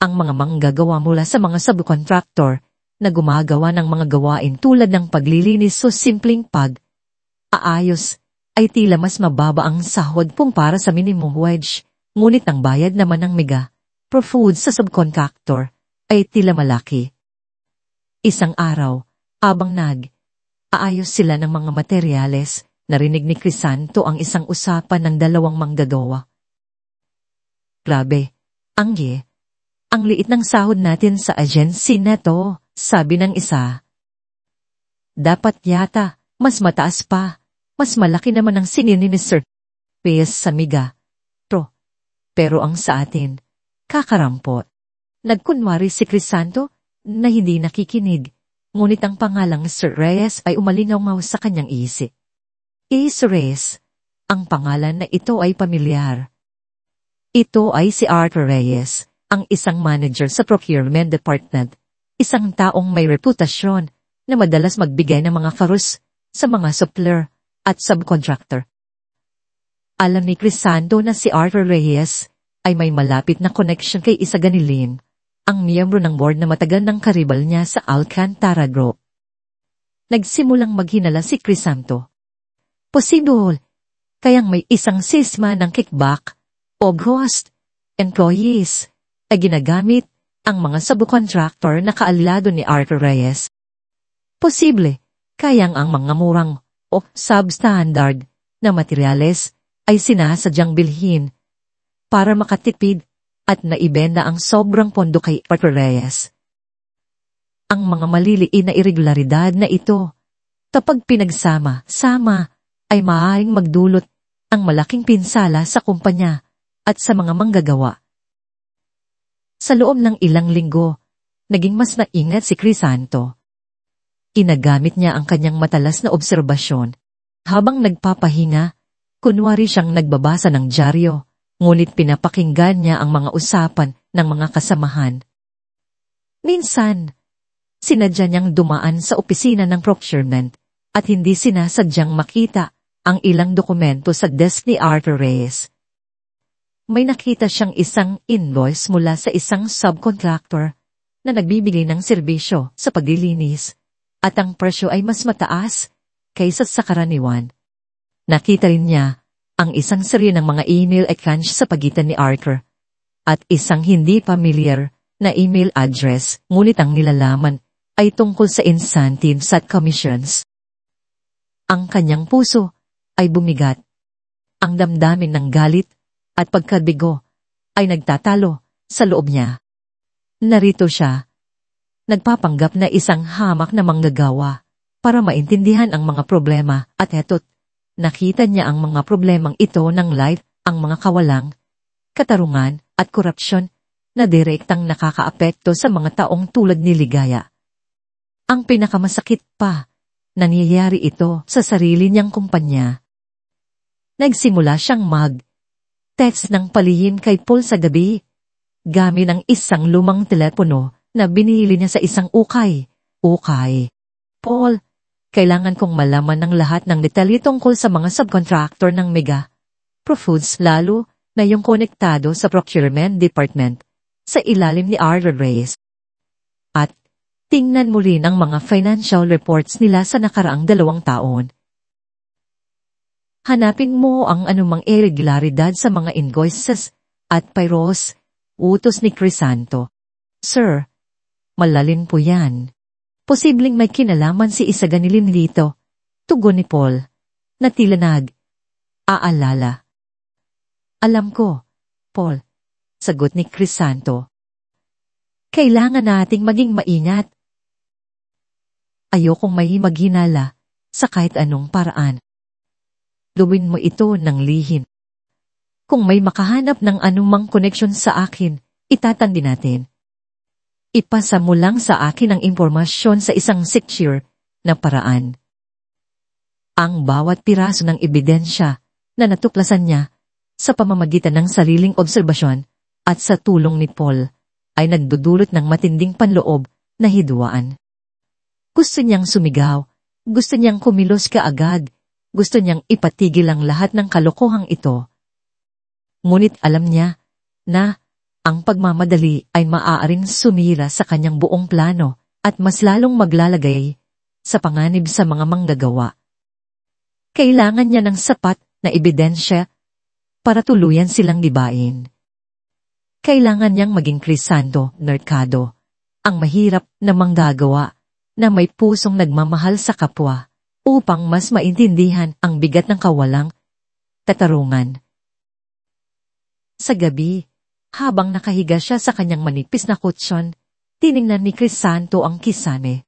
Ang mga manggagawa mula sa mga subcontractor na gumagawa ng mga gawain tulad ng paglilinis o simpleng pag-aayos ay tila mas mababa ang sahod kumpara sa minimum wage, ngunit ang bayad naman ng mega pro-food sa subcontractor ay tila malaki. Isang araw, habang nag-aayos sila ng mga materyales, narinig ni Crisanto ang isang usapan ng dalawang manggagawa. Grabe, ang liit ng sahod natin sa agency na to, sabi ng isa. Dapat yata, mas mataas pa, mas malaki naman ang singil ni Mr. Reyes sa mega pro. Pero ang sa atin, kakarampot. Nagkunwari si Crisanto na hindi nakikinig, ngunit ang pangalang Sir Reyes ay umalingaw sa kanyang isip. Sir Reyes, ang pangalan na ito ay pamilyar. Ito ay si Arthur Reyes, ang isang manager sa procurement department, isang taong may reputasyon na madalas magbigay ng mga farus sa mga supplier at subcontractor. Alam ni Crisanto na si Arthur Reyes ay may malapit na connection kay Isa Ganilin, ang miyembro ng board na matagal ng karibal niya sa Alcantara Group. Nagsimulang maghinala si Crisanto. Posible, kayang may isang sisma ng kickback o ghost employees ay ginagamit ang mga subcontractor na kaalilado ni Arthur Reyes. Posible, kayang ang mga murang o substandard na materyales ay sinasadyang bilhin para makatipid at naibenta ang sobrang pondo kay Arthur Reyes. Ang mga maliliit na irregularidad na ito, kapag pinagsama-sama, ay maaaring magdulot ang malaking pinsala sa kumpanya at sa mga manggagawa. Sa loob ng ilang linggo, naging mas naingat si Crisanto. Inagamit niya ang kanyang matalas na obserbasyon. Habang nagpapahinga, kunwari siyang nagbabasa ng dyaryo, ngunit pinapakinggan niya ang mga usapan ng mga kasamahan. Minsan, sinadya niyang dumaan sa opisina ng procurement at hindi sinasadyang makita ang ilang dokumento sa desk ni Arthur Reyes. May nakita siyang isang invoice mula sa isang subcontractor na nagbibigay ng serbisyo sa paglilinis at ang presyo ay mas mataas kaysa sa karaniwan. Nakita rin niya ang isang serye ng mga email exchange sa pagitan ni Arthur at isang hindi familiar na email address, ngunit ang nilalaman ay tungkol sa incentives at commissions. Ang kanyang puso ay bumigat. Ang damdamin ng galit at pagkabigo ay nagtatalo sa loob niya. Narito siya, nagpapanggap na isang hamak na manggagawa para maintindihan ang mga problema at heto't nakita niya ang mga problemang ito ng live, ang mga kawalang, katarungan at korupsyon na direktang nakakaapekto sa mga taong tulad ni Ligaya. Ang pinakamasakit pa, nangyayari ito sa sarili niyang kumpanya. Nagsimula siyang text ng palihim kay Paul sa gabi, gamit ang isang lumang telepono na binili niya sa isang ukay. Paul, kailangan kong malaman ng lahat ng detalye tungkol sa mga subcontractor ng Mega Profoods, lalo na yung konektado sa procurement department sa ilalim ni Arthur Reyes. At tingnan mo rin ang mga financial reports nila sa nakaraang 2 taon. Hanapin mo ang anumang irregularidad sa mga invoices at payros, utos ni Crisanto. Sir, malalim po yan. Posibleng may kinalaman si Isaganilin dito. Tugon ni Paul, na tila aalala. Alam ko, Paul, sagot ni Crisanto. Kailangan nating maging maingat. Ayokong may maghinala sa kahit anong paraan. Gawin mo ito ng lihim. Kung may makahanap ng anumang koneksyon sa akin, itatandi natin. Ipasa mo lang sa akin ang impormasyon sa isang secure na paraan. Ang bawat piraso ng ebidensya na natuklasan niya sa pamamagitan ng sariling obserbasyon at sa tulong ni Paul ay nagdudulot ng matinding panloob na hidwaan. Gusto niyang sumigaw, gusto niyang kumilos kaagad, gusto niyang ipatigil ang lahat ng kalokohang ito. Ngunit alam niya na ang pagmamadali ay maaaring sumira sa kanyang buong plano at mas lalong maglalagay sa panganib sa mga manggagawa. Kailangan niya ng sapat na ebidensya para tuluyan silang gibain. Kailangan niyang maging Crisanto Mercado, ang mahirap na manggagawa na may pusong nagmamahal sa kapwa upang mas maintindihan ang bigat ng kawalang katarungan. Sa gabi, habang nakahiga siya sa kanyang manipis na kutsyon, tiningnan ni Crisanto ang kisame.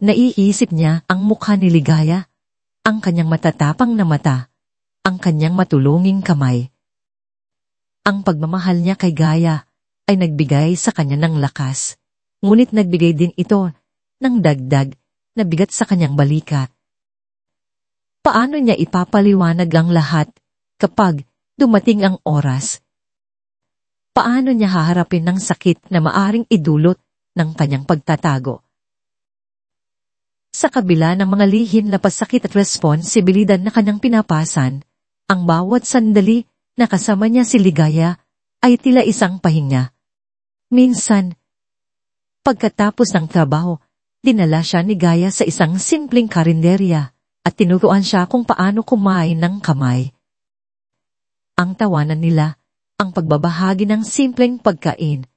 Naiisip niya ang mukha ni Ligaya, ang kanyang matatapang na mata, ang kanyang matulunging kamay. Ang pagmamahal niya kay Gaya ay nagbigay sa kanya ng lakas, ngunit nagbigay din ito ng dagdag na bigat sa kanyang balikat. Paano niya ipapaliwanag ang lahat kapag dumating ang oras? Paano niya haharapin ng sakit na maaring idulot ng kanyang pagtatago? Sa kabila ng mga lihim na pasakit at responsibilidad na kanyang pinapasan, ang bawat sandali na kasama niya si Ligaya ay tila isang pahinga. Minsan, pagkatapos ng trabaho, dinala siya ni Gaya sa isang simpleng karinderya at tinuruan siya kung paano kumain ng kamay. Ang tawanan nila, ang pagbabahagi ng simpleng pagkain,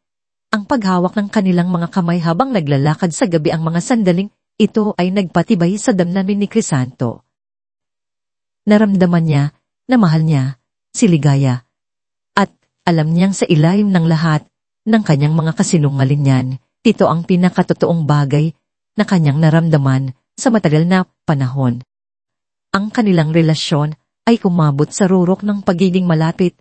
ang paghawak ng kanilang mga kamay habang naglalakad sa gabi, ang mga sandaling ito ay nagpatibay sa damdamin ni Crisanto. Naramdaman niya na mahal niya si Ligaya at alam niyang sa ilalim ng lahat ng kanyang mga kasinungalingan, ito ang pinakatotoong bagay na kanyang naramdaman sa matagal na panahon. Ang kanilang relasyon ay kumabot sa rurok ng pagiging malapit,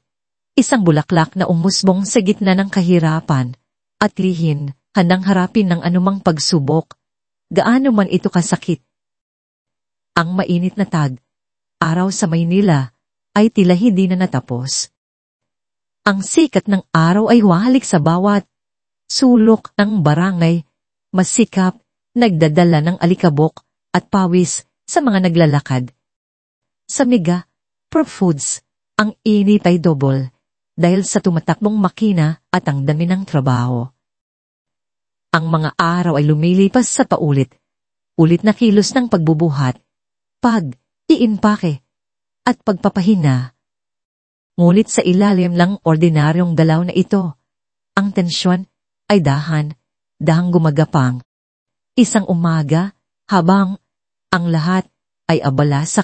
isang bulaklak na umusbong sa gitna ng kahirapan at lihin, handang harapin ng anumang pagsubok, gaano man ito kasakit. Ang mainit na araw sa Maynila ay tila hindi na natapos. Ang sikat ng araw ay wahalik sa bawat sulok ng barangay, masikap, nagdadala ng alikabok at pawis sa mga naglalakad. Sa Mega Pro Foods, ang init ay double dahil sa tumatakbong makina at ang dami ng trabaho. Ang mga araw ay lumilipas sa paulit-ulit na kilos ng pagbubuhat, pag-iimpake, at pagpapahina. Ngunit sa ilalim ng ordinaryong galaw na ito, ang tensyon ay dahang gumagapang. Isang umaga, habang ang lahat ay abala sa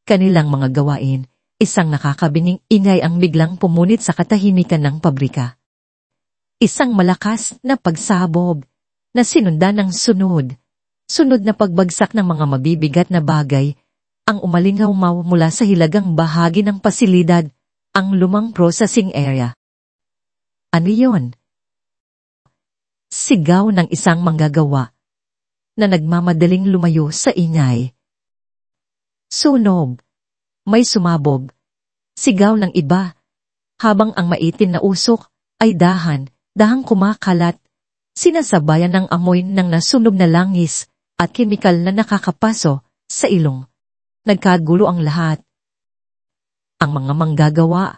kanilang mga gawain, isang nakakabining ingay ang biglang pumunit sa katahimikan ng pabrika. Isang malakas na pagsabog na sinundan ng sunod na pagbagsak ng mga mabibigat na bagay ang umalingaw mula sa hilagang bahagi ng pasilidad, ang lumang processing area. Ano yun? Sigaw ng isang manggagawa na nagmamadaling lumayo sa ingay. Sunog. May sumabog. Sigaw ng iba, habang ang maitim na usok ay dahang kumakalat, sinasabayan ng amoy ng nasunog na langis at kemikal na nakakapaso sa ilong. Nagkagulo ang lahat. Ang mga manggagawa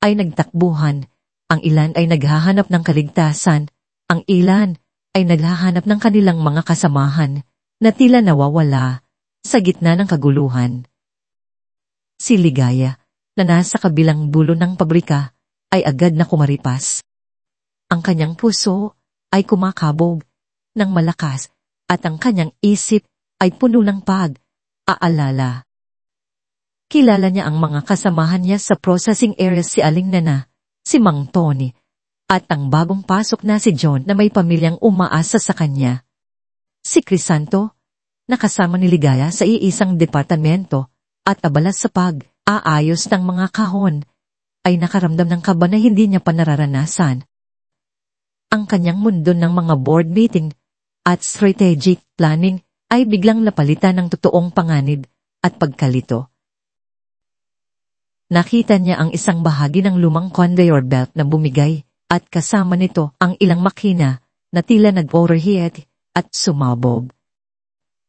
ay nagtakbuhan, ang ilan ay naghahanap ng kaligtasan, ang ilan ay naghahanap ng kanilang mga kasamahan na tila nawawala sa gitna ng kaguluhan. Si Ligaya, na nasa kabilang dulo ng pabrika, ay agad na kumaripas. Ang kanyang puso ay kumakabog ng malakas at ang kanyang isip ay puno ng pag-aalala. Kilala niya ang mga kasamahan niya sa processing area, si Aling Nana, si Mang Tony, at ang bagong pasok na si John na may pamilyang umaasa sa kanya. Si Crisanto, na kasama ni Ligaya sa iisang departamento at abala sa pag-aayos ng mga kahon, ay nakaramdam ng kaba na hindi niya pa nararanasan. Ang kanyang mundo ng mga board meeting at strategic planning ay biglang napalitan ng totoong panganib at pagkalito. Nakita niya ang isang bahagi ng lumang conveyor belt na bumigay at kasama nito ang ilang makina na tila nag-overheat at sumabog.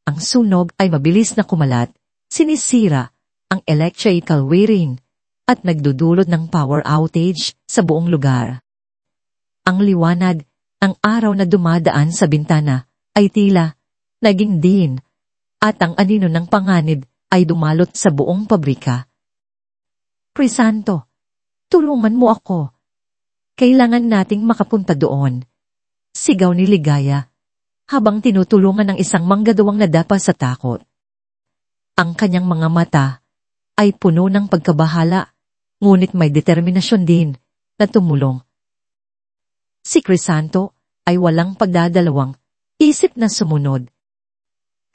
Ang sunog ay mabilis na kumalat, sinisira ang electrical wiring at nagdudulot ng power outage sa buong lugar. Ang liwanag, ang araw na dumadaan sa bintana ay tila naging din at ang anino ng panganib ay dumalot sa buong pabrika. Crisanto, tulungan mo ako. Kailangan nating makapunta doon. Sigaw ni Ligaya, habang tinutulungan ng isang manggagawang nadapa sa takot. Ang kanyang mga mata ay puno ng pagkabahala, ngunit may determinasyon din na tumulong. Si Crisanto ay walang pagdadalawang isip na sumunod.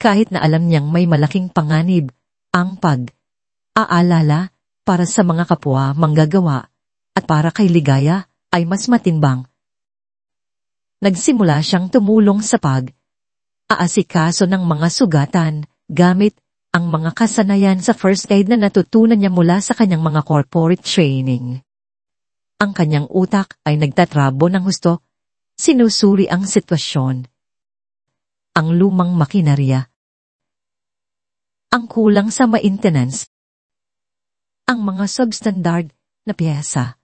Kahit na alam niyang may malaking panganib, ang pag-aalala para sa mga kapwa manggagawa at para kay Ligaya ay mas matimbang. Nagsimula siyang tumulong sa pag-aasikaso ng mga sugatan gamit ang mga kasanayan sa first aid na natutunan niya mula sa kanyang mga corporate training. Ang kanyang utak ay nagtatrabo ng husto, sinusuri ang sitwasyon. Ang lumang makinarya, ang kulang sa maintenance, ang mga substandard na piyesa.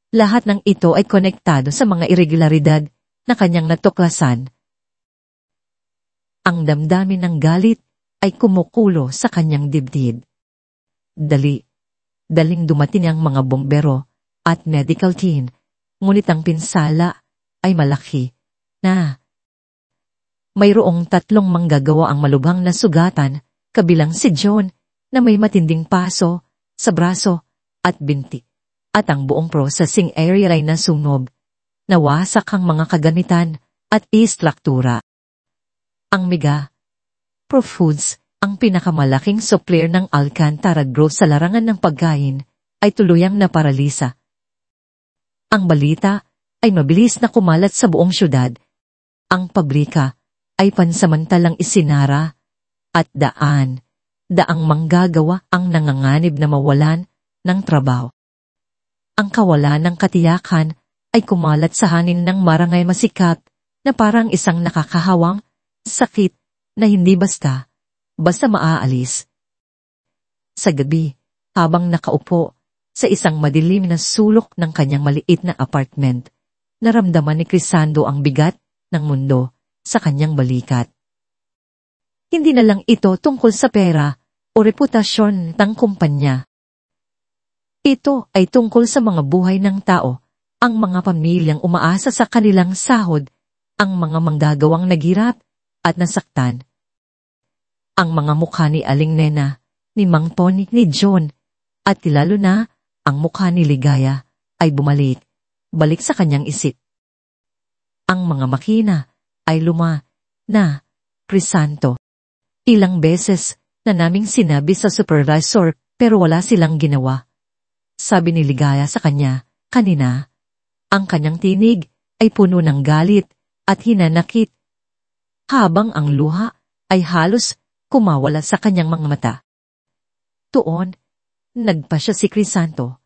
Lahat ng ito ay konektado sa mga irregularidad na kanyang natuklasan. Ang damdamin ng galit ay kumukulo sa kanyang dibdib. Daling dumating ang mga bombero at medical team, ngunit ang pinsala ay malaki na mayroong 3 manggagawa ang malubhang na sugatan, kabilang si John na may matinding paso sa braso at binti, at ang buong processing area ay nasunog, nawasak ang mga kagamitan at istruktura. Ang Mega Pro Foods, ang pinakamalaking supplier ng Alcantara Grove sa larangan ng pagkain, ay tuluyang naparalisa. Ang balita ay mabilis na kumalat sa buong syudad. Ang pabrika ay pansamantalang isinara at daang manggagawa ang nanganganib na mawalan ng trabaho. Ang kawalan ng katiyakan ay kumalat sa hangin ng marangay masikat na parang isang nakakahawang sakit na hindi basta basta maaalis. Sa gabi, habang nakaupo sa isang madilim na sulok ng kanyang maliit na apartment, naramdaman ni Crisando ang bigat ng mundo sa kanyang balikat. Hindi na lang ito tungkol sa pera o reputasyon ng kumpanya. Ito ay tungkol sa mga buhay ng tao, ang mga pamilyang umaasa sa kanilang sahod, ang mga manggagawang naghirap at nasaktan. Ang mga mukha ni Aling Nena, ni Mang Tony, ni John, at lalo na ang mukha ni Ligaya ay balik sa kanyang isip. Ang mga makina ay na Crisanto. Ilang beses na naming sinabi sa supervisor pero wala silang ginawa. Sabi ni Ligaya sa kanya kanina, ang kanyang tinig ay puno ng galit at hinanakit, habang ang luha ay halos kumawala sa kanyang mga mata. Tuon, nagpa siya si Crisanto.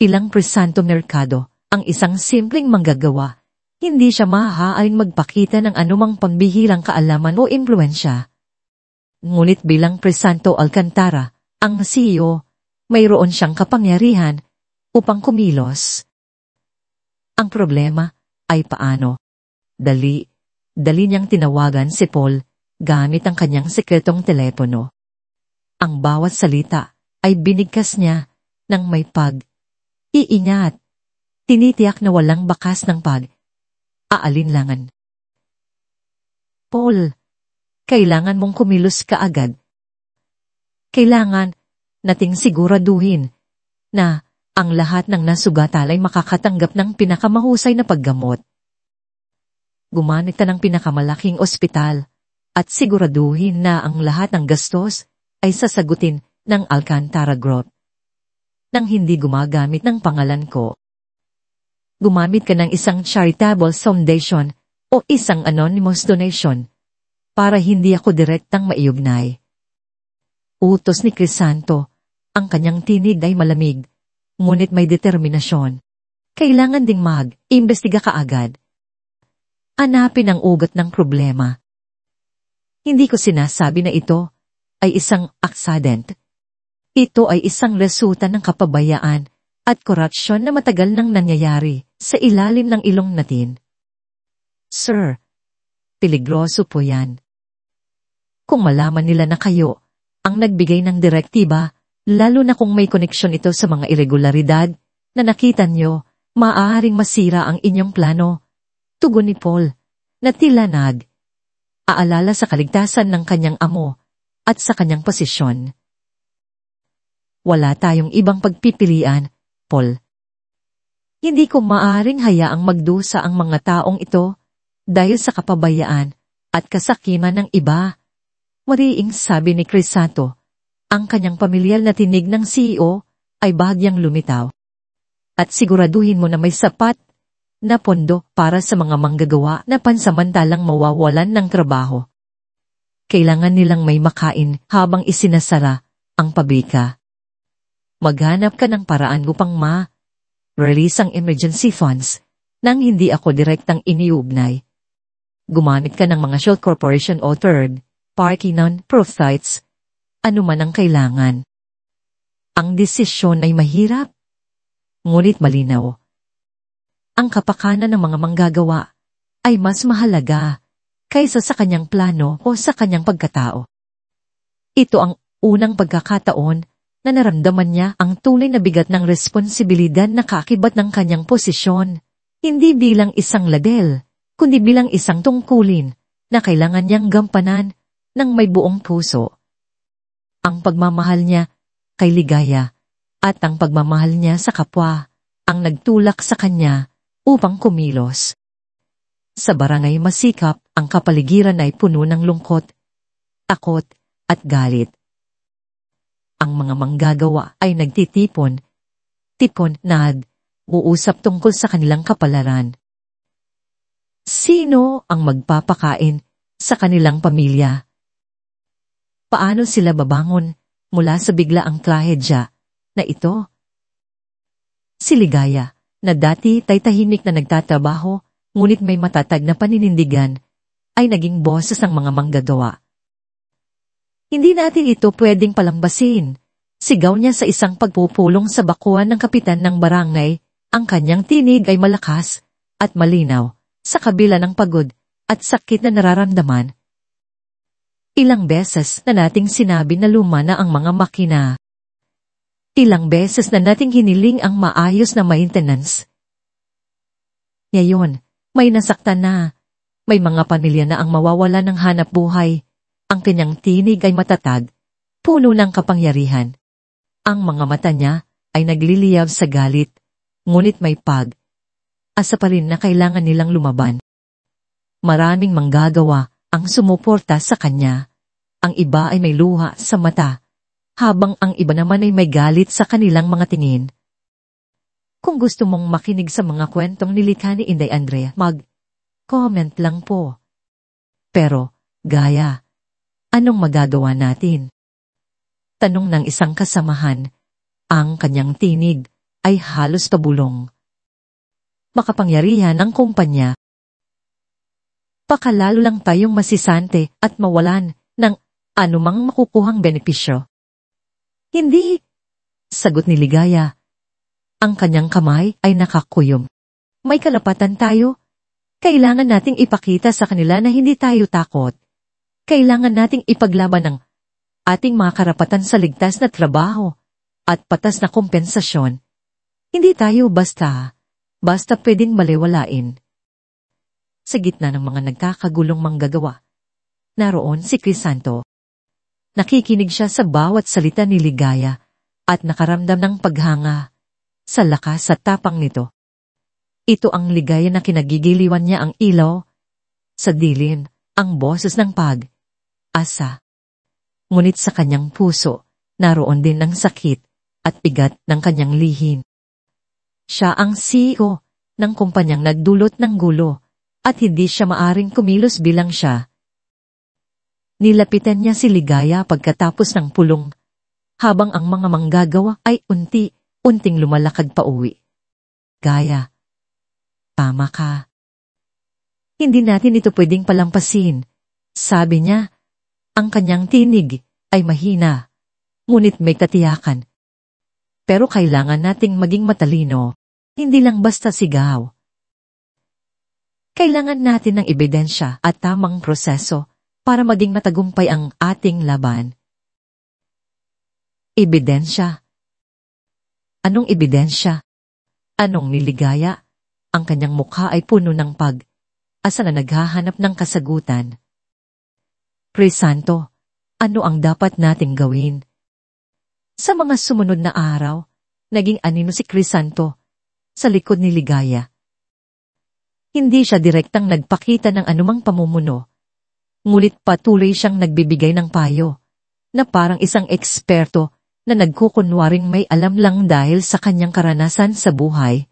Ilang Crisanto Mercado, ang isang simpleng manggagawa, hindi siya maaaring magpakita ng anumang pambihirang kaalaman o impluensya. Ngunit bilang Crisanto Alcantara, ang CEO, mayroon siyang kapangyarihan upang kumilos. Ang problema ay paano? Dali niyang tinawagan si Paul gamit ang kanyang sekretong telepono. Ang bawat salita ay binigkas niya ng may iingat. Tinitiyak na walang bakas ng aalinlangan. Paul, kailangan mong kumilos kaagad. Kailangan nating siguraduhin na ang lahat ng nasugatan ay makakatanggap ng pinakamahusay na paggamot. Gumamit ka ng pinakamalaking ospital at siguraduhin na ang lahat ng gastos ay sasagutin ng Alcantara Group nang hindi gumagamit ng pangalan ko. Gumamit ka ng isang charitable foundation o isang anonymous donation para hindi ako direktang maiugnay. Utos ni Crisanto, ang kanyang tinig ay malamig, ngunit may determinasyon. Kailangan ding mag-imbestiga kaagad. Hanapin ang ugat ng problema. Hindi ko sinasabi na ito ay isang aksident. Ito ay isang resulta ng kapabayaan at korupsyon na matagal nang nangyayari sa ilalim ng ilong natin. Sir, peligroso po yan. Kung malaman nila na kayo ang nagbigay ng direktiba, lalo na kung may koneksyon ito sa mga irregularidad na nakita nyo, maaaring masira ang inyong plano. Tugon ni Paul, na tila aalala sa kaligtasan ng kanyang amo at sa kanyang posisyon. Wala tayong ibang pagpipilian, Paul. Hindi ko maaaring hayaang magdusa ang mga taong ito dahil sa kapabayaan at kasakiman ng iba. Wariing sabi ni Crisanto, ang kanyang pamilyal na tinig ng CEO ay bahagyang lumitaw. At siguraduhin mo na may sapat na pondo para sa mga manggagawa na pansamantalang mawawalan ng trabaho. Kailangan nilang may makain habang isinasara ang pabrika. Maghanap ka ng paraan upang release ang emergency funds nang hindi ako direktang iniugnay. Gumamit ka ng mga shell corporation o third-party non-profits, anuman ang kailangan. Ang desisyon ay mahirap, ngunit malinaw. Ang kapakanan ng mga manggagawa ay mas mahalaga kaysa sa kanyang plano o sa kanyang pagkatao. Ito ang unang pagkakataon na naramdaman niya ang tunay na bigat ng responsibilidad na kaakibat ng kanyang posisyon, hindi bilang isang ladel, kundi bilang isang tungkulin na kailangan niyang gampanan ng may buong puso. Ang pagmamahal niya kay Ligaya at ang pagmamahal niya sa kapwa ang nagtulak sa kanya upang kumilos. Sa barangay masikap, ang kapaligiran ay puno ng lungkot, takot at galit. Ang mga manggagawa ay nagtitipon, uusap tungkol sa kanilang kapalaran. Sino ang magpapakain sa kanilang pamilya? Paano sila babangon mula sa biglaang trahedya na ito? Si Ligaya, na dati tahimik na nagtatrabaho, ngunit may matatag na paninindigan, ay naging boses ng mga manggagawa. Hindi natin ito pwedeng palambasin. Sigaw niya sa isang pagpupulong sa bakuan ng kapitan ng barangay. Ang kanyang tinig ay malakas at malinaw sa kabila ng pagod at sakit na nararamdaman. Ilang beses na nating sinabi na luma na ang mga makina. Ilang beses na nating hiniling ang maayos na maintenance. Ngayon, may nasaktan na. May mga pamilya na ang mawawala ng hanap buhay. Ang kanyang tinig ay matatag, puno ng kapangyarihan. Ang mga mata niya ay nagliliyab sa galit, ngunit may asa pa rin na kailangan nilang lumaban. Maraming manggagawa ang sumuporta sa kanya. Ang iba ay may luha sa mata, habang ang iba naman ay may galit sa kanilang mga tingin. Kung gusto mong makinig sa mga kwentong nilikha ni Inday Andrea, mag-comment lang po. Pero, gaya, anong magagawa natin? Tanong ng isang kasamahan. Ang kanyang tinig ay halos pabulong. Makapangyarihan ng kumpanya. Pakalalo lang tayong masisante at mawalan ng anumang makukuhang benepisyo. Hindi, sagot ni Ligaya. Ang kanyang kamay ay nakakuyom. May kalapatan tayo. Kailangan nating ipakita sa kanila na hindi tayo takot. Kailangan nating ipaglaban ang ating mga karapatan sa ligtas na trabaho at patas na kompensasyon. Hindi tayo basta pwedeng balewalain. Sa gitna ng mga nagkakagulong manggagawa, naroon si Crisanto. Nakikinig siya sa bawat salita ni Ligaya at nakaramdam ng paghanga sa lakas at tapang nito. Ito ang Ligaya na kinagigiliwan niya ang ilaw sa dilim, ang boses ng asa. Ngunit sa kanyang puso, naroon din ang sakit at bigat ng kanyang lihin. Siya ang CEO ng kumpanyang nagdulot ng gulo at hindi siya maaring kumilos bilang siya. Nilapitan niya si Ligaya pagkatapos ng pulong, habang ang mga manggagawa ay unting lumalakad pa uwi. Gaya, tama ka. Hindi natin ito pwedeng palampasin, sabi niya. Ang kanyang tinig ay mahina, ngunit may katiyakan. Pero kailangan nating maging matalino, hindi lang basta sigaw. Kailangan natin ng ebidensya at tamang proseso para maging matagumpay ang ating laban. Ebidensya. Anong ebidensya? Anong niligaya? Ang kanyang mukha ay puno ng asa na naghahanap ng kasagutan. Crisanto, ano ang dapat nating gawin? Sa mga sumunod na araw, naging anino si Crisanto sa likod ni Ligaya. Hindi siya direktang nagpakita ng anumang pamumuno, ngunit patuloy siyang nagbibigay ng payo, na parang isang eksperto na nagkukunwaring may alam lang dahil sa kanyang karanasan sa buhay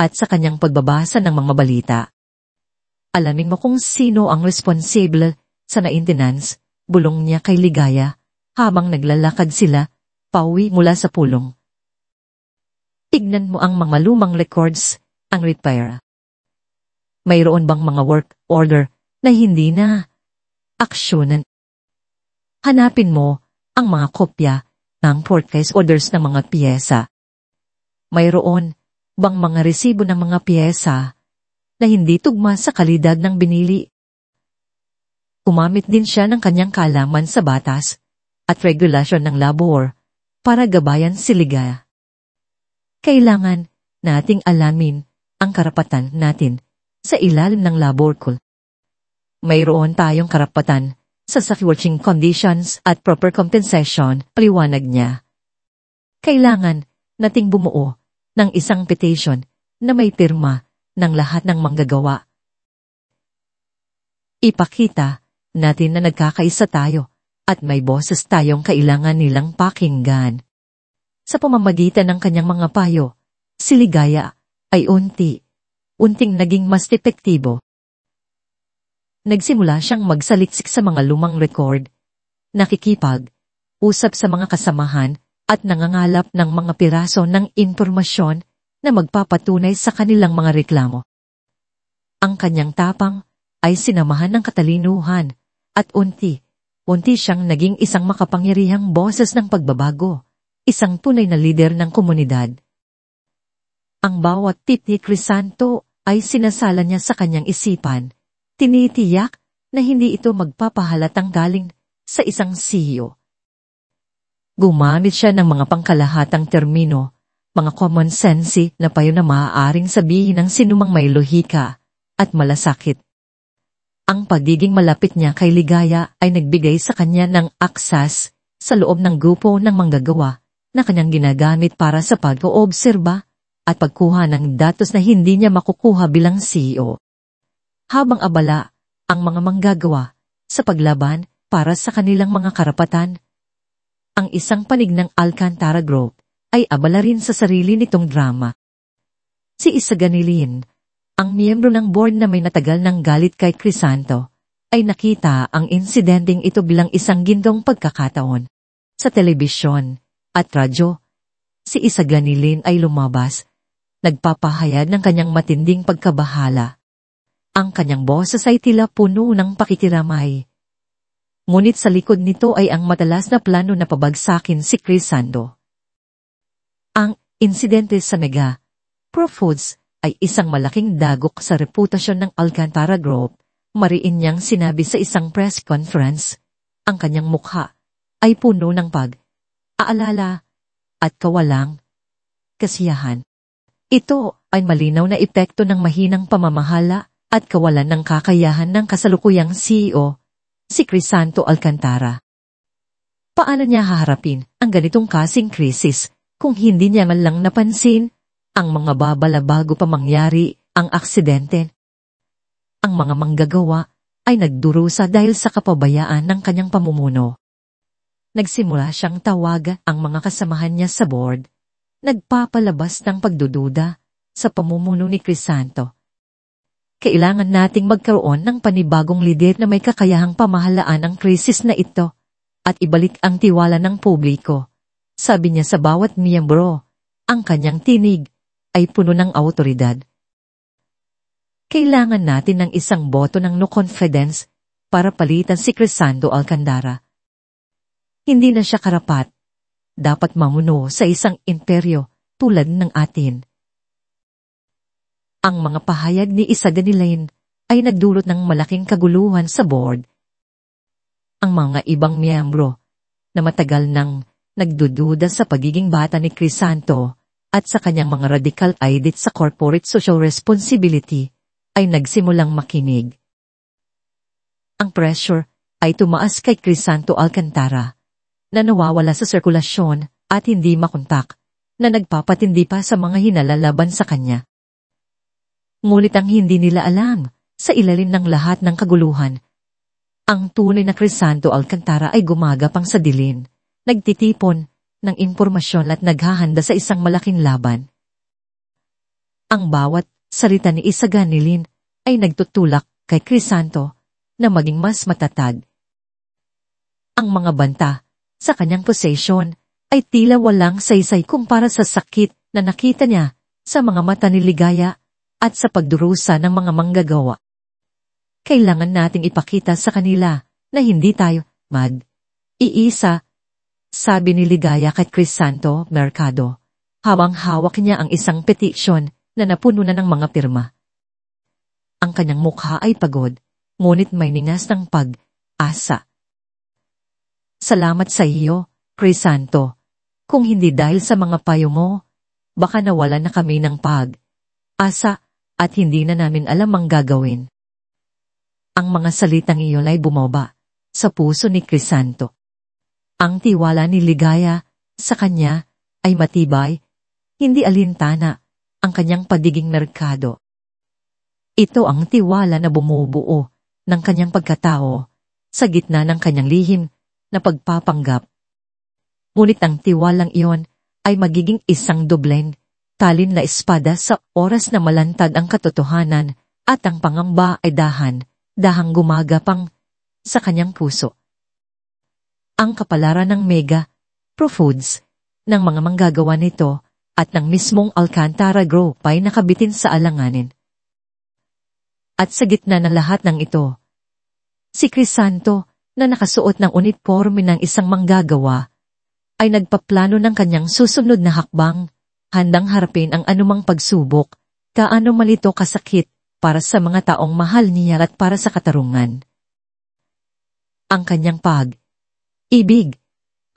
at sa kanyang pagbabasa ng mga balita. Alamin mo kung sino ang responsible sa maintenance, bulong niya kay Ligaya habang naglalakad sila pauwi mula sa pulong. Tignan mo ang mga lumang records, ang repair. Mayroon bang mga work order na hindi na aksyonan? Hanapin mo ang mga kopya ng purchase orders ng mga piyesa. Mayroon bang mga resibo ng mga piyesa na hindi tugma sa kalidad ng binili? Kumamit din siya ng kanyang kaalaman sa batas at regulasyon ng labor para gabayan si Ligaya. Kailangan nating alamin ang karapatan natin sa ilalim ng labor code. Mayroon tayong karapatan sa working conditions at proper compensation, paliwanag niya. Kailangan nating bumuo ng isang petition na may pirma ng lahat ng manggagawa. Ipakita natin na nagkakaisa tayo at may boses tayong kailangan nilang pakinggan. Sa pamamagitan ng kanyang mga payo, si Ligaya ay unting naging mas epektibo. Nagsimula siyang magsaliksik sa mga lumang record, usap sa mga kasamahan at nangangalap ng mga piraso ng impormasyon na magpapatunay sa kanilang mga reklamo. Ang kanyang tapang ay sinamahan ng katalinuhan at unti siyang naging isang makapangyarihang boses ng pagbabago, isang tunay na lider ng komunidad. Ang bawat tip ni Crisanto ay sinasala niya sa kanyang isipan, tinitiyak na hindi ito magpapahalatang galing sa isang CEO. Gumamit siya ng mga pangkalahatang termino, mga common sense na payo na maaaring sabihin ng sinumang may lohika at malasakit. Ang pagiging malapit niya kay Ligaya ay nagbigay sa kanya ng aksas sa loob ng grupo ng manggagawa na kanyang ginagamit para sa pag-oobserba at pagkuha ng datos na hindi niya makukuha bilang CEO. Habang abala ang mga manggagawa sa paglaban para sa kanilang mga karapatan, ang isang panig ng Alcantara Group ay abala rin sa sarili nitong drama. Si Isaganilin, ang miyembro ng board na may natagal ng galit kay Crisanto, ay nakita ang insidenteng ito bilang isang gintong pagkakataon. Sa telebisyon at radyo, si Isaganilin ay lumabas, nagpapahayag ng kanyang matinding pagkabahala. Ang kanyang boses ay tila puno ng pakikiramay. Ngunit sa likod nito ay ang matalas na plano na pabagsakin si Crisanto. Ang insidente sa Mega Pro Foods ay isang malaking dagok sa reputasyon ng Alcantara Group, mariin niyang sinabi sa isang press conference. Ang kanyang mukha ay puno ng pag-aalala at kawalang kasiyahan. Ito ay malinaw na epekto ng mahinang pamamahala at kawalan ng kakayahan ng kasalukuyang CEO, si Crisanto Alcantara. Paano niya haharapin ang ganitong kasing krisis kung hindi niya man lang napansin ang mga babala bago pa mangyari ang aksidente? Ang mga manggagawa ay nagdurusa dahil sa kapabayaan ng kanyang pamumuno. Nagsimula siyang tawagan ang mga kasamahan niya sa board, nagpapalabas ng pagdududa sa pamumuno ni Crisanto. Kailangan nating magkaroon ng panibagong lider na may kakayahang pamahalaan ang krisis na ito at ibalik ang tiwala ng publiko. Sabi niya sa bawat miyembro, ang kanyang tinig ay puno ng awtoridad. Kailangan natin ng isang boto ng no confidence para palitan si Crisanto Alcantara. Hindi na siya karapat. Dapat mamuno sa isang imperyo tulad ng atin. Ang mga pahayag ni Isaganilin ay nagdulot ng malaking kaguluhan sa board. Ang mga ibang miyembro na matagal nang nagdududa sa pagiging bata ni Crisanto at sa kanyang mga radical audit sa corporate social responsibility ay nagsimulang makinig. Ang pressure ay tumaas kay Crisanto Alcantara na nawawala sa sirkulasyon at hindi makontak, na nagpapatindi pa sa mga hinalalaban sa kanya. Ngunit ang hindi nila alam, sa ilalim ng lahat ng kaguluhan, ang tunay na Crisanto Alcantara ay gumagapang sa dilim, nagtitipon ng impormasyon at naghahanda sa isang malaking laban. Ang bawat salita ni Isaganilin ay nagtutulak kay Crisanto na maging mas matatag. Ang mga banta sa kanyang posisyon ay tila walang saysay kumpara sa sakit na nakita niya sa mga mata ni Ligaya at sa pagdurusa ng mga manggagawa. Kailangan nating ipakita sa kanila na hindi tayo mag-iisa, sabi ni Ligaya kay Crisanto Mercado, habang hawak niya ang isang petisyon na napuno na ng mga pirma. Ang kanyang mukha ay pagod, ngunit may ningas ng pag-asa. Salamat sa iyo, Crisanto. Kung hindi dahil sa mga payo mo, baka nawalan na kami ng pag-asa at hindi na namin alam ang gagawin. Ang mga salitang iyon ay bumaba sa puso ni Crisanto. Ang tiwala ni Ligaya sa kanya ay matibay, hindi alintana ang kanyang pagiging merkado. Ito ang tiwala na bumubuo ng kanyang pagkatao sa gitna ng kanyang lihim na pagpapanggap. Ngunit ang tiwalang iyon ay magiging isang dobleng, talin na espada sa oras na malantad ang katotohanan at ang pangamba ay dahang gumagapang sa kanyang puso. Ang kapalaran ng Mega Pro Foods, ng mga manggagawa nito at ng mismong Alcantara Group ay nakabitin sa alanganin. At sa gitna ng lahat ng ito, si Crisanto na nakasuot ng uniforme ng isang manggagawa, ay nagpaplano ng kanyang susunod na hakbang, handang harapin ang anumang pagsubok, kaano malito kasakit, para sa mga taong mahal niya at para sa katarungan. Ang kanyang ibig,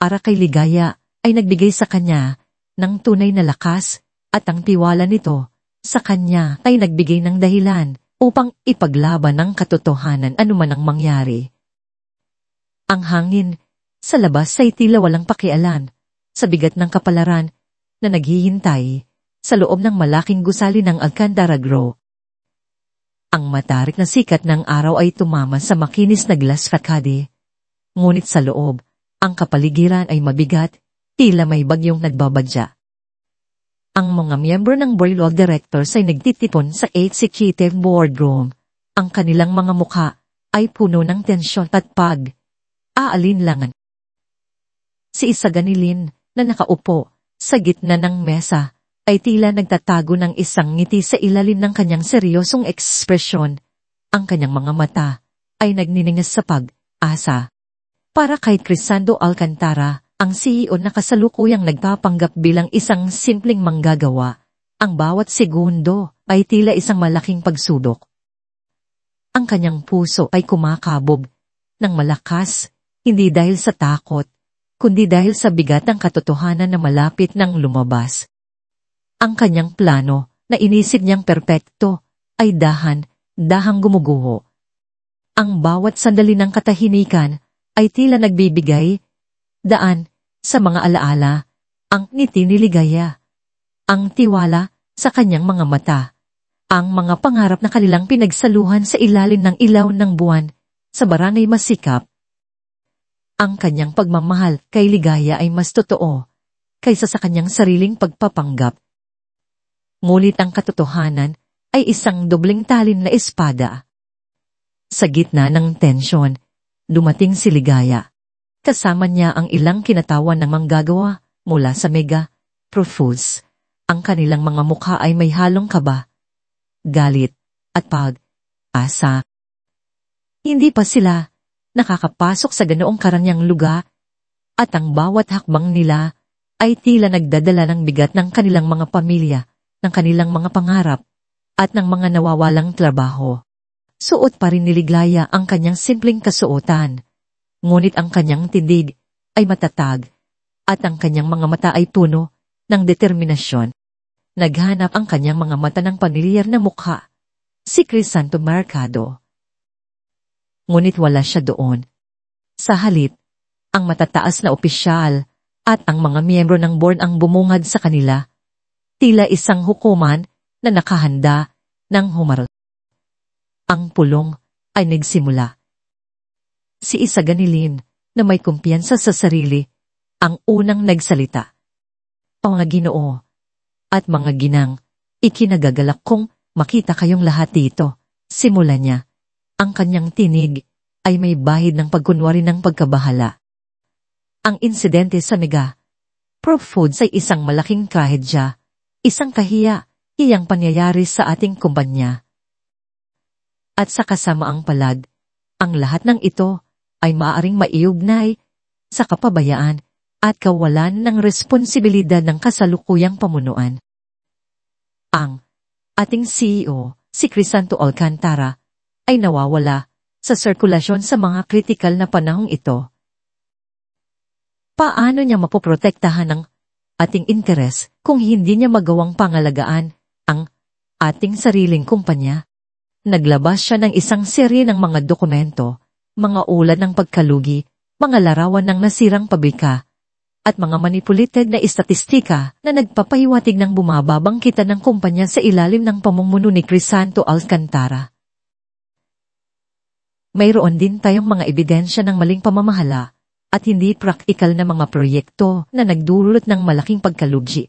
para kay Ligaya, ay nagbigay sa kanya ng tunay na lakas, at ang tiwala nito sa kanya ay nagbigay ng dahilan upang ipaglaban ang katotohanan anuman ang mangyari. Ang hangin sa labas ay tila walang pakialam sa bigat ng kapalaran na naghihintay sa loob ng malaking gusali ng Alcantara Grow. Ang matarik na sikat ng araw ay tumama sa makinis na glass facade. Ngunit sa loob, ang kapaligiran ay mabigat, tila may bagyong nagbabadya. Ang mga miyembro ng Board of Directors ay nagtitipon sa executive boardroom. Ang kanilang mga mukha ay puno ng tensyon at aalinlangan. Si Isaganilin na nakaupo sa gitna ng mesa ay tila nagtatago ng isang ngiti sa ilalim ng kanyang seryosong ekspresyon. Ang kanyang mga mata ay nagniningas sa pag-asa. Para kay Crisando Alcantara, ang CEO na kasalukuyang nagpapanggap bilang isang simpleng manggagawa, ang bawat segundo ay tila isang malaking pagsubok. Ang kanyang puso ay kumakabog ng malakas, hindi dahil sa takot, kundi dahil sa bigat ng katotohanan na malapit nang lumabas. Ang kanyang plano na inisip niyang perpekto ay dahang gumuguho. Ang bawat sandali ng katahimikan ay tila nagbibigay daan sa mga alaala, ang ngiti ni Ligaya, ang tiwala sa kanyang mga mata, ang mga pangarap na kanilang pinagsaluhan sa ilalim ng ilaw ng buwan sa barangay Masikap. Ang kanyang pagmamahal kay Ligaya ay mas totoo kaysa sa kanyang sariling pagpapanggap. Ngunit ang katotohanan ay isang dobling talim na espada. Sa gitna ng tensyon, dumating si Ligaya. Kasama niya ang ilang kinatawan ng manggagawa mula sa Mega Profoods. Ang kanilang mga mukha ay may halong kaba, galit, at pag-asa. Hindi pa sila nakakapasok sa ganoong karanyang lugar, at ang bawat hakbang nila ay tila nagdadala ng bigat ng kanilang mga pamilya, ng kanilang mga pangarap, at ng mga nawawalang trabaho. Suot pa rin ni Ligaya ang kanyang simpleng kasuotan, ngunit ang kanyang tindig ay matatag, at ang kanyang mga mata ay puno ng determinasyon. Naghanap ang kanyang mga mata ng pamilyar na mukha, si Crisanto Mercado. Ngunit wala siya doon. Sa halip, ang matataas na opisyal at ang mga miyembro ng board ang bumungad sa kanila, tila isang hukuman na nakahanda ng humarol. Ang pulong ay nagsimula. Si Isaganilin, na may kumpiyansa sa sarili, ang unang nagsalita. Mga Ginoo at mga ginang, ikinagagalak kong makita kayong lahat dito. Simula niya. Ang kanyang tinig ay may bahid ng pagkunwari ng pagkabahala. Ang insidente sa Mega Profoods ay isang malaking trahedya, isang kahiyang pangyayari sa ating kumpanya. At sa kasamaang palad, ang lahat ng ito ay maaaring maiugnay sa kapabayaan at kawalan ng responsibilidad ng kasalukuyang pamunuan. Ang ating CEO, si Crisanto Alcantara, ay nawawala sa sirkulasyon sa mga kritikal na panahong ito. Paano niya mapoprotektahan ang ating interes kung hindi niya magawang pangalagaan ang ating sariling kumpanya? Naglabas siya ng isang serye ng mga dokumento, mga ulat ng pagkalugi, mga larawan ng nasirang pabrika, at mga manipulated na istatistika na nagpapahiwatig ng bumababang kita ng kumpanya sa ilalim ng pamumuno ni Crisanto Alcantara. Mayroon din tayong mga ebidensya ng maling pamamahala at hindi praktikal na mga proyekto na nagdulot ng malaking pagkalugi.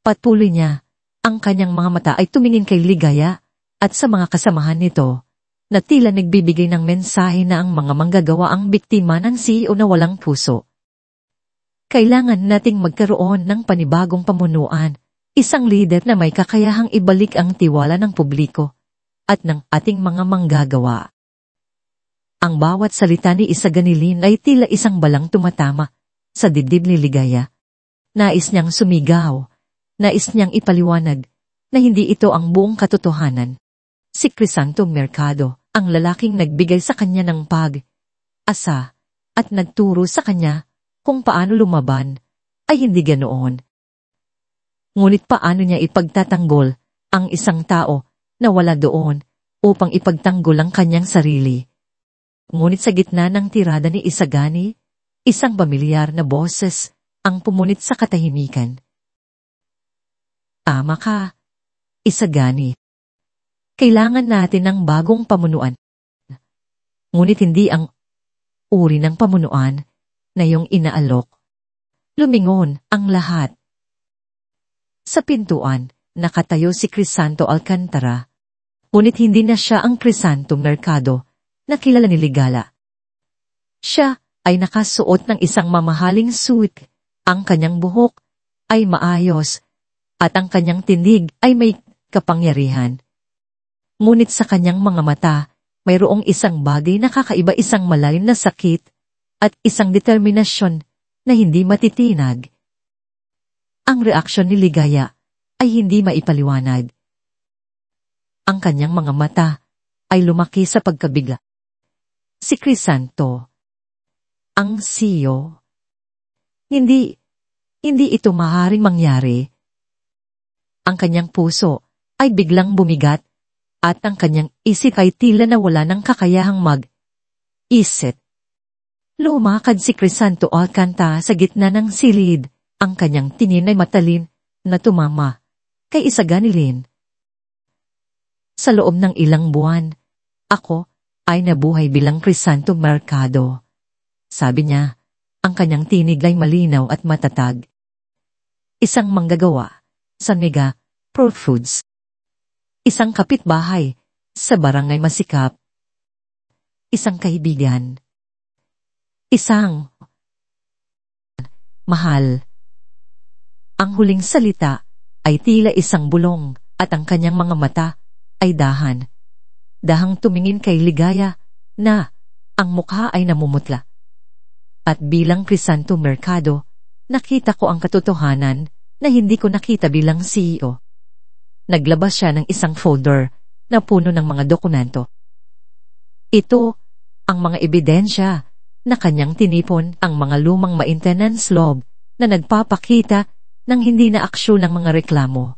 Patuloy niya, ang kanyang mga mata ay tumingin kay Ligaya at sa mga kasamahan nito, na tila nagbibigay ng mensahe na ang mga manggagawa ang biktima ng CEO na walang puso. Kailangan nating magkaroon ng panibagong pamunuan, isang leader na may kakayahang ibalik ang tiwala ng publiko at ng ating mga manggagawa. Ang bawat salita ni Isaganilin ay tila isang balang tumatama sa dibdib ni Ligaya. Nais niyang sumigaw, nais niyang ipaliwanag na hindi ito ang buong katotohanan. Si Crisanto Mercado, ang lalaking nagbigay sa kanya ng pag-asa at nagturo sa kanya kung paano lumaban, ay hindi ganoon. Ngunit paano niya ipagtatanggol ang isang tao na wala doon upang ipagtanggol ang kanyang sarili? Ngunit sa gitna ng tirada ni Isagani, isang pamilyar na boses ang pumunit sa katahimikan. Tama ka, Isagani. Kailangan natin ng bagong pamunuan. Ngunit hindi ang uri ng pamunuan na iyong inaalok. Lumingon ang lahat. Sa pintuan, nakatayo si Crisanto Alcantara. Ngunit hindi na siya ang Crisanto Mercado na kilala ni Ligaya. Siya ay nakasuot ng isang mamahaling suit. Ang kanyang buhok ay maayos at ang kanyang tinig ay may kapangyarihan. Ngunit sa kanyang mga mata, mayroong isang bagay na kakaiba, isang malalim na sakit at isang determinasyon na hindi matitinag. Ang reaksyon ni Ligaya ay hindi maipaliwanag. Ang kanyang mga mata ay lumaki sa pagkabigla. Si Crisanto, ang CEO. Hindi ito maaaring mangyari. Ang kanyang puso ay biglang bumigat at ang kanyang isip ay tila na wala ng kakayahang mag-isip. Lumakad si Crisanto Alcantara sa gitna ng silid. Ang kanyang tingin ay matalim na tumama kay Isaganilin. Sa loob ng ilang buwan, ako ay nabuhay bilang Crisanto Mercado. Sabi niya, ang kanyang tinig ay malinaw at matatag. Isang manggagawa sa Mega Pro Foods. Isang kapitbahay sa barangay Masikap. Isang kaibigan. Isang mahal. Ang huling salita ay tila isang bulong at ang kanyang mga mata ay dahang tumingin kay Ligaya na ang mukha ay namumutla. At bilang Crisanto Mercado, nakita ko ang katotohanan na hindi ko nakita bilang CEO. Naglabas siya ng isang folder na puno ng mga dokumento. Ito ang mga ebidensya na kanyang tinipon, ang mga lumang maintenance log na nagpapakita ng hindi na aksyon ng mga reklamo,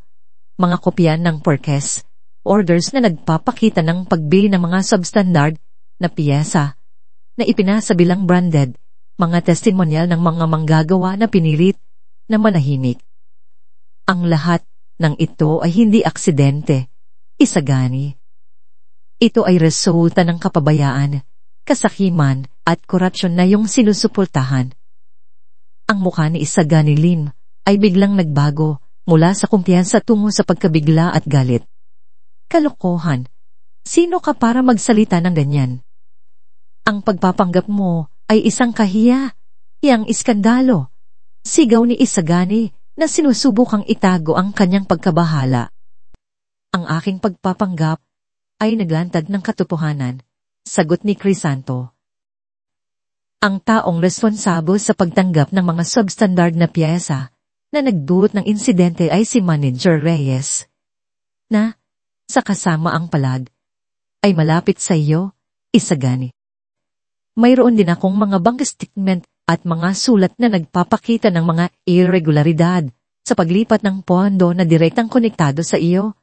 mga kopya ng purchase orders na nagpapakita ng pagbili ng mga substandard na piyesa na ipinasa bilang branded, mga testimonyal ng mga manggagawa na pinilit na manahimik. Ang lahat ng ito ay hindi aksidente, Isagani. Ito ay resulta ng kapabayaan, kasakiman at korupsyon na iyong sinusuportahan. Ang mukha ni Isaganilin ay biglang nagbago mula sa kumpiyansa tungo sa pagkabigla at galit. Kalokohan. Sino ka para magsalita ng ganyan? Ang pagpapanggap mo ay isang kahiyang iskandalo. Sigaw ni Isagani na sinusubukang itago ang kanyang pagkabahala. Ang aking pagpapanggap ay naglantad ng katotohanan, sagot ni Crisanto. Ang taong responsable sa pagtanggap ng mga substandard na piyesa na nagdulot ng insidente ay si Manager Reyes, na sa kasama ang palag, ay malapit sa iyo, Isagani. Mayroon din akong mga bank statement at mga sulat na nagpapakita ng mga irregularidad sa paglipat ng pondo na direktang konektado sa iyo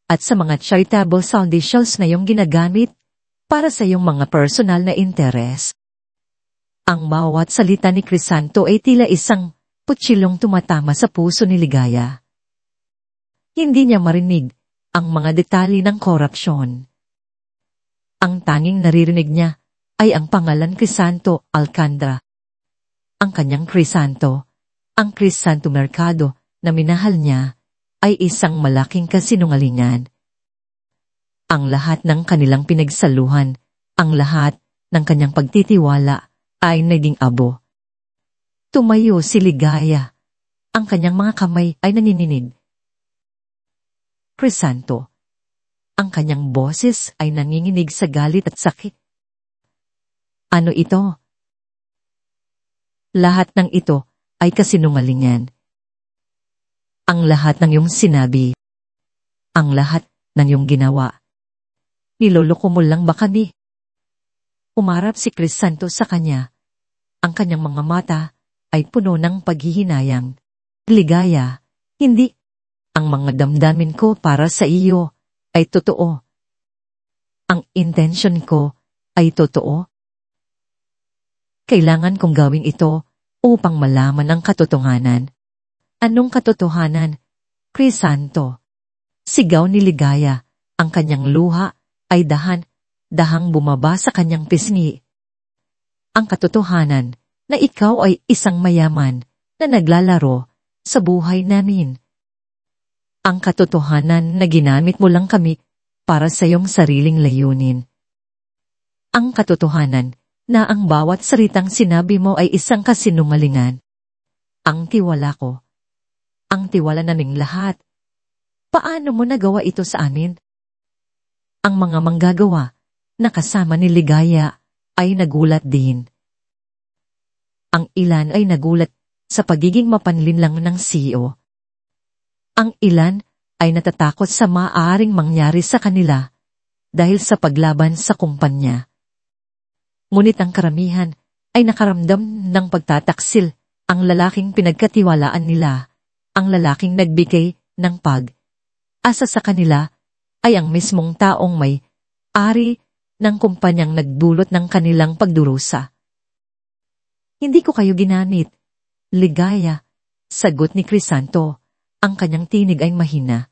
at sa mga charitable foundations na iyong ginagamit para sa iyong mga personal na interes. Ang bawat salita ni Crisanto ay tila isang putsilong tumatama sa puso ni Ligaya. Hindi niya marinig ang mga detalye ng korupsyon. Ang tanging naririnig niya ay ang pangalan Crisanto Alcantara. Ang kanyang Crisanto, ang Crisanto Mercado na minahal niya, ay isang malaking kasinungalingan. Ang lahat ng kanilang pinagsaluhan, ang lahat ng kanyang pagtitiwala ay naging abo. Tumayo si Ligaya. Ang kanyang mga kamay ay nanininig. Crisanto. Ang kanyang boses ay nanginginig sa galit at sakit. Ano ito? Lahat ng ito ay kasinungalingan. Ang lahat ng iyong sinabi, ang lahat ng iyong ginawa. Niloloko mo lang ba kami? Umarap si Crisanto sa kanya. Ang kanyang mga mata ay puno ng paghihinayang. Ligaya, hindi. Ang mga damdamin ko para sa iyo ay totoo. Ang intensyon ko ay totoo. Kailangan kong gawin ito upang malaman ang katotohanan. Anong katotohanan? Crisanto. Sigaw ni Ligaya, ang kanyang luha ay dahang bumaba sa kanyang pisngi. Ang katotohanan na ikaw ay isang mayaman na naglalaro sa buhay namin. Ang katotohanan na ginamit mo lang kami para sa iyong sariling layunin. Ang katotohanan na ang bawat salitang sinabi mo ay isang kasinungalingan. Ang tiwala ko. Ang tiwala naming lahat. Paano mo nagawa ito sa amin? Ang mga manggagawa na kasama ni Ligaya ay nagulat din. Ang ilan ay nagulat sa pagiging mapanlinlang ng CEO. Ang ilan ay natatakot sa maaaring mangyari sa kanila dahil sa paglaban sa kumpanya. Ngunit ang karamihan ay nakaramdam ng pagtataksil, ang lalaking pinagkatiwalaan nila, ang lalaking nagbigay ng pag-asa sa kanila ay ang mismong taong may ari ng kumpanyang nagdulot ng kanilang pagdurusa. Hindi ko kayo ginamit. Ligaya, sagot ni Crisanto. Ang kanyang tinig ay mahina.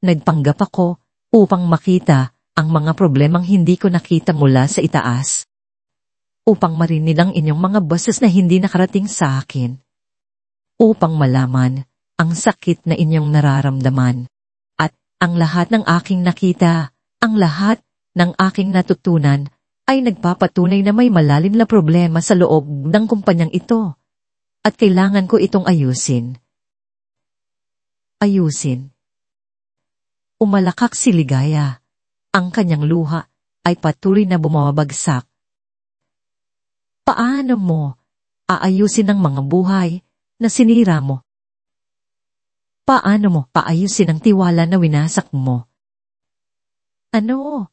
Nagpanggap ako upang makita ang mga problemang hindi ko nakita mula sa itaas. Upang marinig ang inyong mga boses na hindi nakarating sa akin. Upang malaman ang sakit na inyong nararamdaman. At ang lahat ng aking nakita, ang lahat ng aking natutunan ay nagpapatunay na may malalim na problema sa loob ng kumpanyang ito. At kailangan ko itong ayusin. Ayusin. Umalakak si Ligaya. Ang kanyang luha ay patuloy na bumabagsak. Paano mo aayusin ang mga buhay na sinira mo? Paano mo paayusin ang tiwala na winasak mo? Ano,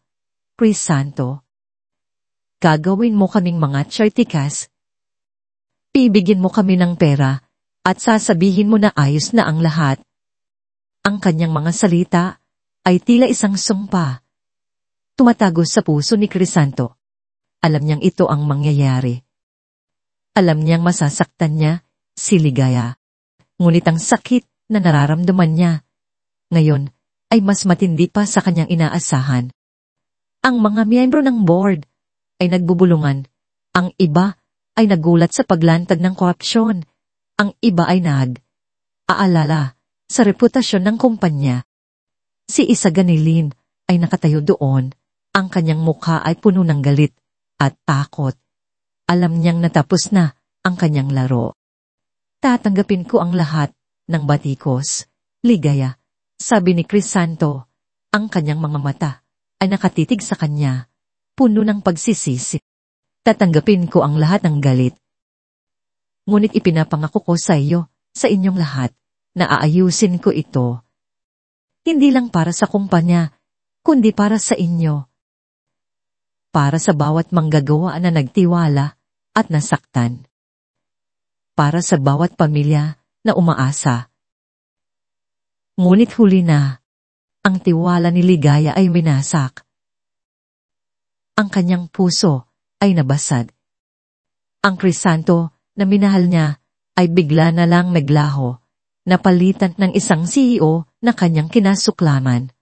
Crisanto? Gagawin mo kaming mga chartikas? Bibigyan mo kami ng pera at sasabihin mo na ayos na ang lahat? Ang kanyang mga salita ay tila isang sumpa. Tumatagos sa puso ni Crisanto. Alam niyang ito ang mangyayari. Alam niyang masasaktan niya si Ligaya. Ngunit ang sakit na nararamdaman niya ngayon ay mas matindi pa sa kanyang inaasahan. Ang mga miyembro ng board ay nagbubulungan. Ang iba ay nagulat sa paglantad ng korupsyon. Ang iba ay aalala sa reputasyon ng kumpanya. Si Isaganilin ay nakatayo doon. Ang kanyang mukha ay puno ng galit at takot. Alam niyang natapos na ang kanyang laro. Tatanggapin ko ang lahat ng batikos, Ligaya, sabi ni Crisanto. Ang kanyang mga mata ay nakatitig sa kanya, puno ng pagsisisi. Tatanggapin ko ang lahat ng galit. Ngunit ipinapangako ko sa iyo, sa inyong lahat, na aayusin ko ito. Hindi lang para sa kumpanya, kundi para sa inyo. Para sa bawat manggagawa na nagtiwala at nasaktan. Para sa bawat pamilya na umaasa. Ngunit huli na, ang tiwala ni Ligaya ay winasak. Ang kanyang puso ay nabasag. Ang Crisanto na minahal niya ay bigla na lang naglaho, napalitan ng isang CEO na kanyang kinasuklaman.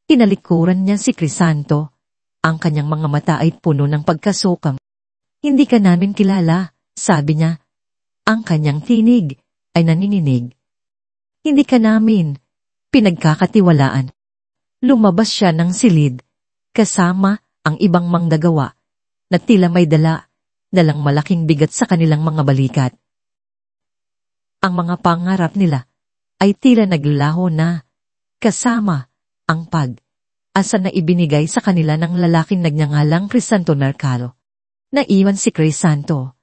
Tinalikuran niya si Crisanto. Ang kanyang mga mata ay puno ng pagkasukam. Hindi ka namin kilala, sabi niya. Ang kanyang tinig ay nanininig. Hindi ka namin pinagkakatiwalaan. Lumabas siya ng silid, kasama ang ibang manggagawa na tila may dalang malaking bigat sa kanilang mga balikat. Ang mga pangarap nila ay tila naglaho na, kasama ang pag-asa na ibinigay sa kanila ng lalaking nagngangalang Crisanto Narcalo. Naiwan si Crisanto.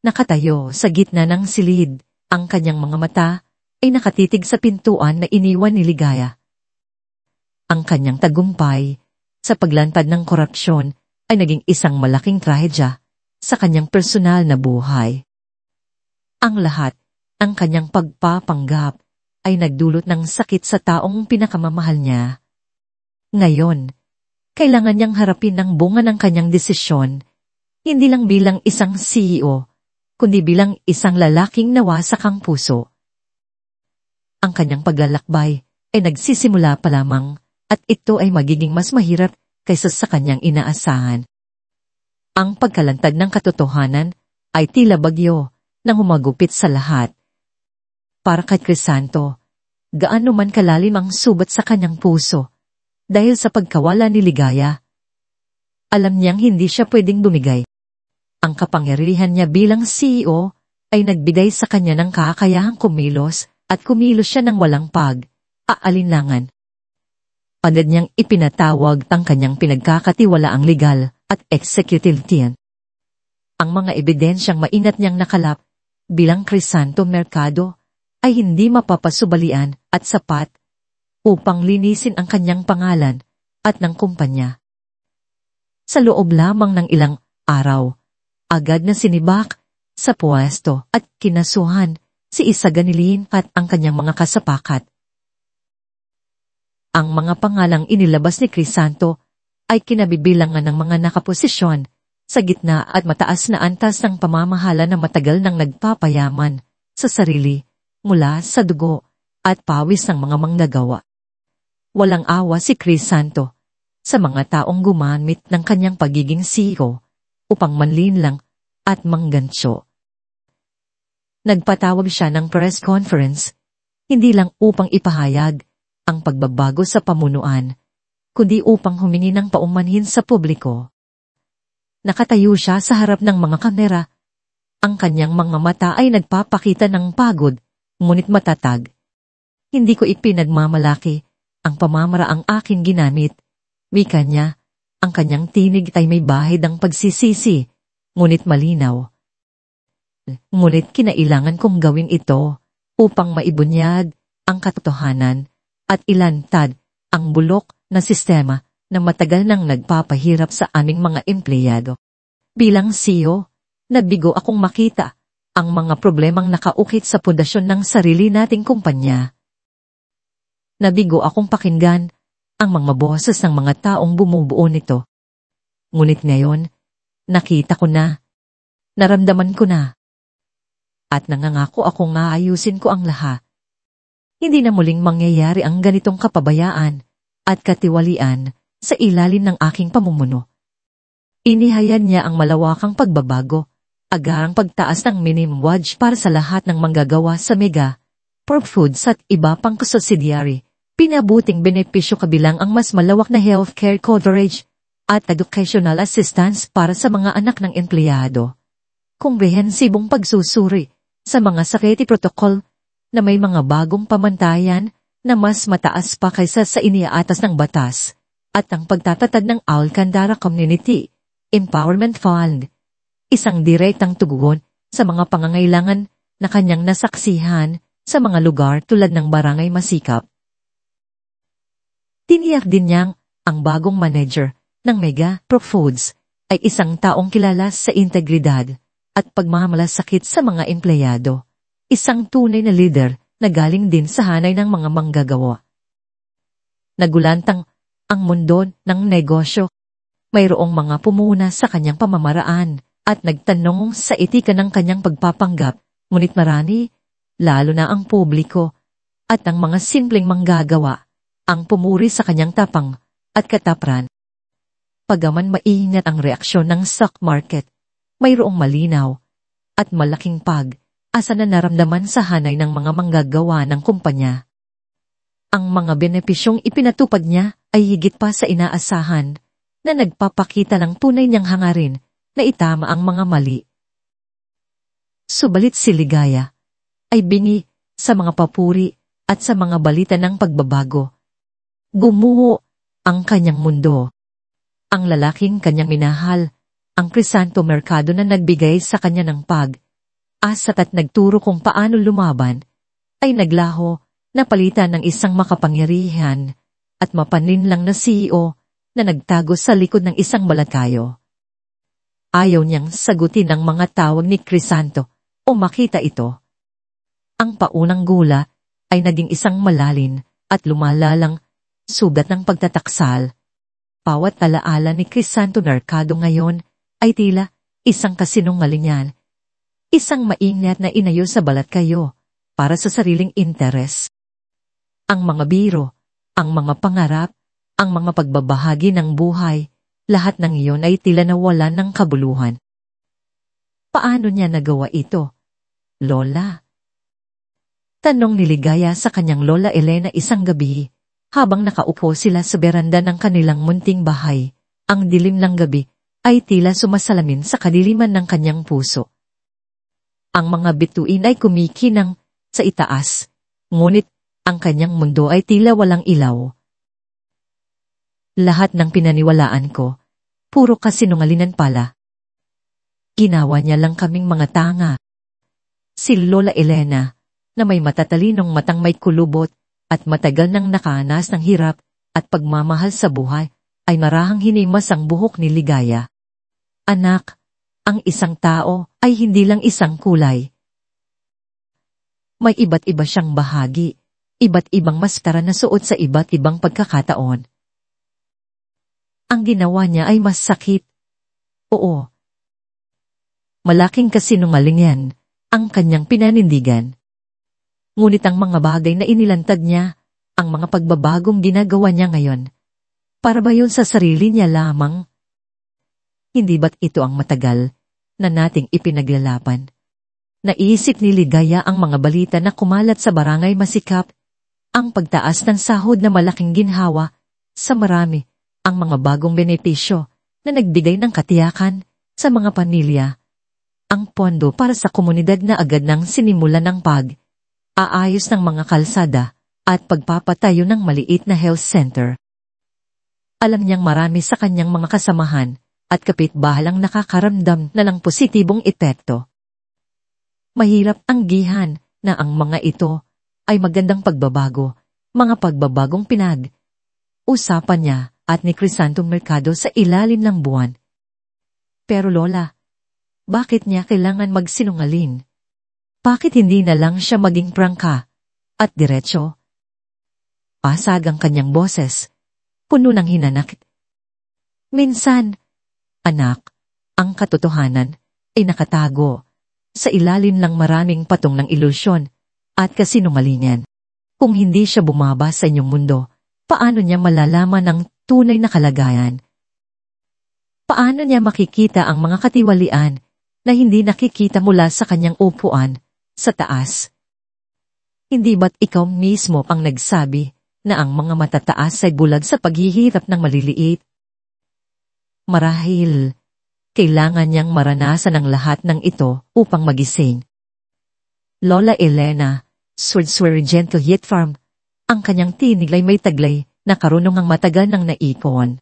Nakatayo sa gitna ng silid, ang kanyang mga mata ay nakatitig sa pintuan na iniwan ni Ligaya. Ang kanyang tagumpay sa paglantad ng korupsyon ay naging isang malaking trahedya sa kanyang personal na buhay. Ang lahat ng kanyang pagpapanggap ay nagdulot ng sakit sa taong pinakamamahal niya. Ngayon, kailangan niyang harapin ang bunga ng kanyang desisyon, hindi lang bilang isang CEO, kundi bilang isang lalaking nawasak ang puso. Ang kanyang paglalakbay ay nagsisimula pa lamang at ito ay magiging mas mahirap kaysa sa kanyang inaasahan. Ang pagkalantad ng katotohanan ay tila bagyo nang humagupit sa lahat. Para kay Crisanto, gaano man kalalim ang subat sa kanyang puso dahil sa pagkawala ni Ligaya. Alam niyang hindi siya pwedeng bumigay. Ang kapangyarihan niya bilang CEO ay nagbigay sa kanya ng kakayahang kumilos at kumilos siya ng walang pag-aalinlangan. Agad niyang ipinatawag ang kanyang pinagkakatiwalaang legal at executive team. Ang mga ebidensyang mainat niyang nakalap bilang Crisanto Mercado ay hindi mapapasubalian at sapat upang linisin ang kanyang pangalan at ng kumpanya. Sa loob lamang ng ilang araw, agad na sinibak sa pwesto at kinasuhan si Isaganilin at ang kanyang mga kasapakat. Ang mga pangalang inilabas ni Crisanto ay kinabibilangan ng mga nakaposisyon sa gitna at mataas na antas ng pamamahala na matagal nang nagpapayaman sa sarili mula sa dugo at pawis ng mga manggagawa. Walang awa si Crisanto sa mga taong gumamit ng kanyang pagiging CEO upang manlinlang at manggansyo. Nagpatawag siya ng press conference, hindi lang upang ipahayag ang pagbabago sa pamunuan, kundi upang humingi ng paumanhin sa publiko. Nakatayo siya sa harap ng mga kamera. Ang kanyang mga mata ay nagpapakita ng pagod, ngunit matatag. Hindi ko ipinagmamalaki ang pamamaraang aking ginamit. Wika niya, ang kanyang tinig ay may bahid ng pagsisisi, ngunit malinaw. Ngunit kinailangan kong gawin ito upang maibunyag ang katotohanan at ilantad ang bulok na sistema na matagal nang nagpapahirap sa aming mga empleyado. Bilang CEO, nabigo akong makita ang mga problemang nakaukit sa pundasyon ng sarili nating kumpanya. Nabigo akong pakinggan ang mga boses ng mga taong bumubuo nito. Ngunit ngayon, nakita ko na, naramdaman ko na, at nangangako akong maayusin ko ang lahat. Hindi na muling mangyayari ang ganitong kapabayaan at katiwalian sa ilalim ng aking pamumuno. Inihayag niya ang malawakang pagbabago, agarang pagtaas ng minimum wage para sa lahat ng manggagawa sa Mega, Pork Foods at iba pang subsidiary, pinabuting benepisyo kabilang ang mas malawak na healthcare coverage at educational assistance para sa mga anak ng empleyado. Komprehensibong pagsusuri sa mga saketi protocol na may mga bagong pamantayan na mas mataas pa kaysa sa iniaatas ng batas, at ang pagtatatag ng Alcandara Community Empowerment Fund, isang direktang tugon sa mga pangangailangan na kanyang nasaksihan sa mga lugar tulad ng Barangay Masikap. Tiniyak din niyang ang bagong manager ng Mega Pork Foods ay isang taong kilala sa integridad at pagmamalasakit sa mga empleyado. Isang tunay na leader na galing din sa hanay ng mga manggagawa. Nagulantang ang mundo ng negosyo. Mayroong mga pumuna sa kanyang pamamaraan at nagtanong sa etika ng kanyang pagpapanggap, ngunit marami, lalo na ang publiko at ang mga simpleng manggagawa, ang pumuri sa kanyang tapang at katapran. Pagaman maingat ang reaksyon ng stock market, mayroong malinaw at malaking asa na naramdaman sa hanay ng mga manggagawa ng kumpanya. Ang mga benepisyong ipinatupad niya ay higit pa sa inaasahan na nagpapakita ng tunay niyang hangarin na itama ang mga mali. Subalit si Ligaya ay bingi sa mga papuri at sa mga balita ng pagbabago. Gumuho ang kanyang mundo. Ang lalaking kanyang minahal ang Crisanto Mercado na nagbigay sa kanya ng pag-asat at nagturo kung paano lumaban, ay naglaho na palitan ng isang makapangyarihan at mapaninlang na CEO na nagtago sa likod ng isang balakayo. Ayaw niyang sagutin ang mga tawag ni Crisanto o makita ito. Ang paunang gula ay naging isang malalim at lumalalang sugat ng pagtataksal. Bawat alaala ni Crisanto Mercado ngayon ay tila isang kasinungalingan, isang maingat na inayo sa balakayo para sa sariling interes. Ang mga biro, ang mga pangarap, ang mga pagbabahagi ng buhay, lahat ng iyon ay tila nawalan ng kabuluhan. Paano niya nagawa ito, Lola? Tanong ni Ligaya sa kanyang Lola Elena isang gabi, habang nakaupo sila sa beranda ng kanilang munting bahay. Ang dilim ng gabi ay tila sumasalamin sa kadiliman ng kanyang puso. Ang mga bituin ay kumikinang sa itaas, ngunit ang kanyang mundo ay tila walang ilaw. Lahat ng pinaniwalaan ko, puro kasinungalingan pala. Ginawa niya lang kaming mga tanga. Si Lola Elena, na may matatalinong matang may kulubot at matagal nang nakanas ng hirap at pagmamahal sa buhay, ay marahang hinimas ang buhok ni Ligaya. Anak, ang isang tao ay hindi lang isang kulay. May iba't iba siyang bahagi, iba't ibang maskara na suot sa iba't ibang pagkakataon. Ang ginawa niya ay mas sakit. Oo. Malaking kasinungalingan ang kanyang pinanindigan. Ngunit ang mga bagay na inilantad niya, ang mga pagbabagong ginagawa niya ngayon, para ba yun sa sarili niya lamang? Hindi ba't ito ang matagal na nating ipinaglalaban? Naisip ni Ligaya ang mga balita na kumalat sa barangay Masikap, ang pagtaas ng sahod na malaking ginhawa sa marami, ang mga bagong benepisyo na nagbigay ng katiyakan sa mga pamilya, ang pondo para sa komunidad na agad nang sinimulan ng pag-aayos ng mga kalsada at pagpapatayo ng maliit na health center. Alam niyang marami sa kanyang mga kasamahan at kapitbahalang nakakaramdam na ng positibong epekto. Mahirap anggihan na ang mga ito ay magandang pagbabago, mga pagbabagong pinag-usapan niya at ni Crisanto Mercado sa ilalim ng buwan. Pero Lola, bakit niya kailangan magsinungaling? Bakit hindi na lang siya maging prangka at diretso? Pasag ang kanyang boses, puno ng hinanakit. Minsan, anak, ang katotohanan ay nakatago sa ilalim ng maraming patong ng ilusyon at kasinungalingan. Kung hindi siya bumaba sa inyong mundo, paano niya malalaman ang tunay na kalagayan? Paano niya makikita ang mga katiwalian na hindi nakikita mula sa kanyang upuan sa taas? Hindi ba't ikaw mismo ang nagsabi na ang mga matataas ay bulag sa paghihirap ng maliliit? Marahil, kailangan niyang maranasan ang lahat ng ito upang magising. Lola Elena, sword gentle yet firm, ang kanyang tinig ay may taglay na karunungang matagal ng naipon.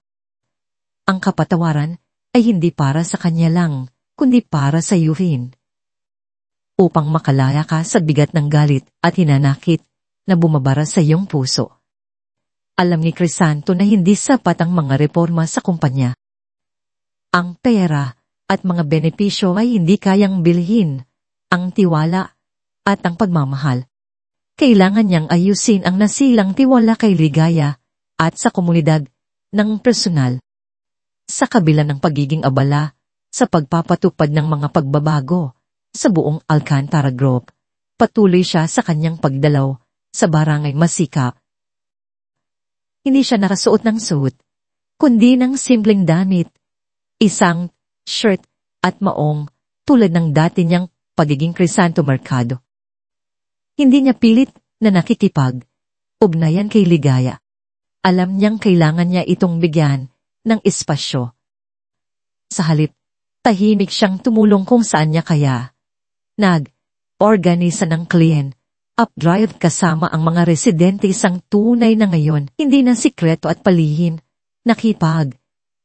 Ang kapatawaran ay hindi para sa kanya lang, kundi para sa iyo rin. Upang makalaya ka sa bigat ng galit at hinanakit na bumabara sa iyong puso. Alam ni Crisanto na hindi sapat ang mga reforma sa kumpanya. Ang pera at mga benepisyo ay hindi kayang bilhin ang tiwala at ang pagmamahal. Kailangan niyang ayusin ang nasilang tiwala kay Ligaya at sa komunidad ng personal. Sa kabila ng pagiging abala sa pagpapatupad ng mga pagbabago sa buong Alcantara Group, patuloy siya sa kanyang pagdalaw sa barangay Masikap. Hindi siya nakasuot ng suit, kundi ng simpleng damit, isang shirt at maong tulad ng dati niyang pagiging Crisanto Mercado. Hindi niya pilit na nakikipag-ugnayan kay Ligaya. Alam niyang kailangan niya itong bigyan ng espasyo. Sa halip, tahimik siyang tumulong kung saan niya kaya. Nag-organisa ng klien, up-drive kasama ang mga residente isang tunay na ngayon, hindi na sikreto at palihim,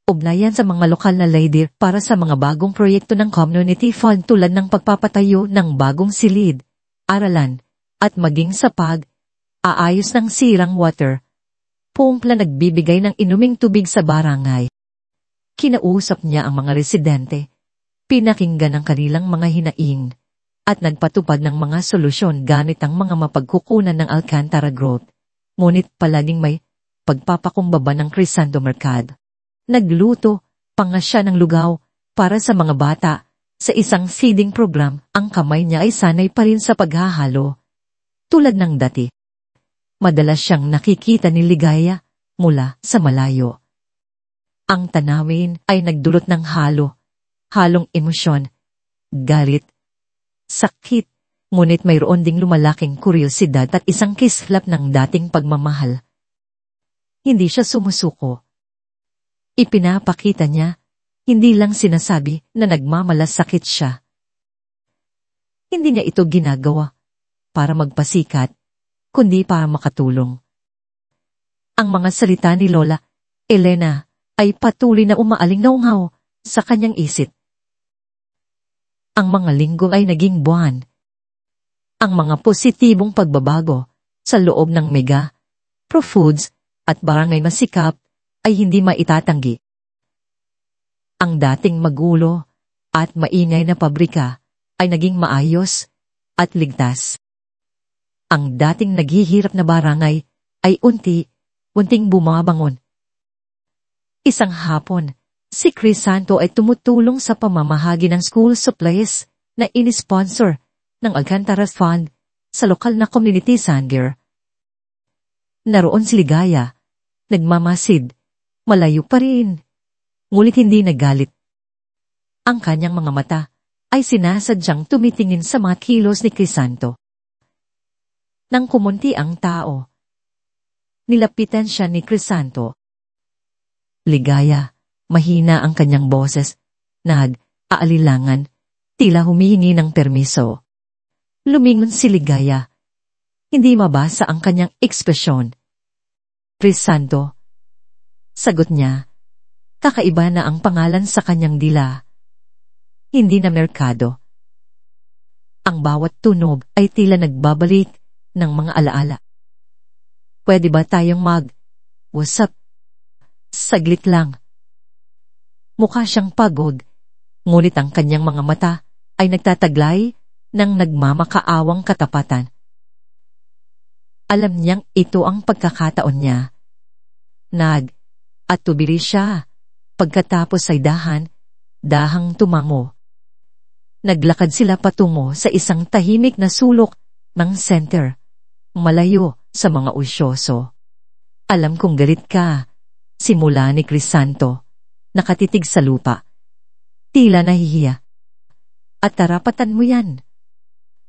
ugnayan sa mga lokal na leader para sa mga bagong proyekto ng community fund tulad ng pagpapatayo ng bagong silid, aralan, at maging sa pag-aayos ng sirang water. Pumpla nagbibigay ng inuming tubig sa barangay. Kinausap niya ang mga residente, pinakinggan ang kanilang mga hinaing, at nagpatupad ng mga solusyon gamit ang mga mapagkukunan ng Alcantara Growth. Ngunit palaging may pagpapakumbaba ng Crisanto Mercado. Nagluto pa nga siya ng lugaw para sa mga bata. Sa isang feeding program, ang kamay niya ay sanay pa rin sa paghahalo. Tulad ng dati. Madalas siyang nakikita ni Ligaya mula sa malayo. Ang tanawin ay nagdulot ng halong emosyon, galit, sakit, ngunit mayroon ding lumalaking kuryosidad at isang kislap ng dating pagmamahal. Hindi siya sumusuko. Ipinapakita niya, hindi lang sinasabi na nagmamalasakit siya. Hindi niya ito ginagawa para magpasikat, kundi para makatulong. Ang mga salita ni Lola Elena ay patuloy na umaalingaw sa kanyang isip. Ang mga linggo ay naging buwan. Ang mga positibong pagbabago sa loob ng Mega, Pro-Foods at Barangay Masikap ay hindi maitatanggi. Ang dating magulo at maingay na pabrika ay naging maayos at ligtas. Ang dating naghihirap na barangay ay unti-unting bumabangon. Isang hapon, si Crisanto ay tumutulong sa pamamahagi ng school supplies na inisponsor ng Alcantara Fund sa lokal na community center. Naroon si Ligaya, nagmamasid, malayo pa rin, ngunit hindi nagalit. Ang kanyang mga mata ay sinasadyang tumitingin sa mga kilos ni Crisanto. Nang kumunti ang tao, nilapitan siya ni Crisanto. Ligaya, mahina ang kanyang boses, nag-aalilangan, tila humihingi ng permiso. Lumingon si Ligaya. Hindi mabasa ang kanyang ekspresyon. Crisanto, sagot niya, kakaiba na ang pangalan sa kanyang dila. Hindi na Mercado. Ang bawat tunog ay tila nagbabalik ng mga alaala. Pwede ba tayong mag-usap? Saglit lang. Mukha siyang pagod, ngunit ang kanyang mga mata ay nagtataglay ng nagmamakaawang katapatan. Alam niyang ito ang pagkakataon niya. At tubili siya. Pagkatapos ay dahang tumango. Naglakad sila patungo sa isang tahimik na sulok ng center, malayo sa mga usyoso. Alam kong galit ka, simula ni Crisanto, nakatitig sa lupa. Tila nahihiya. At tarapatan mo yan.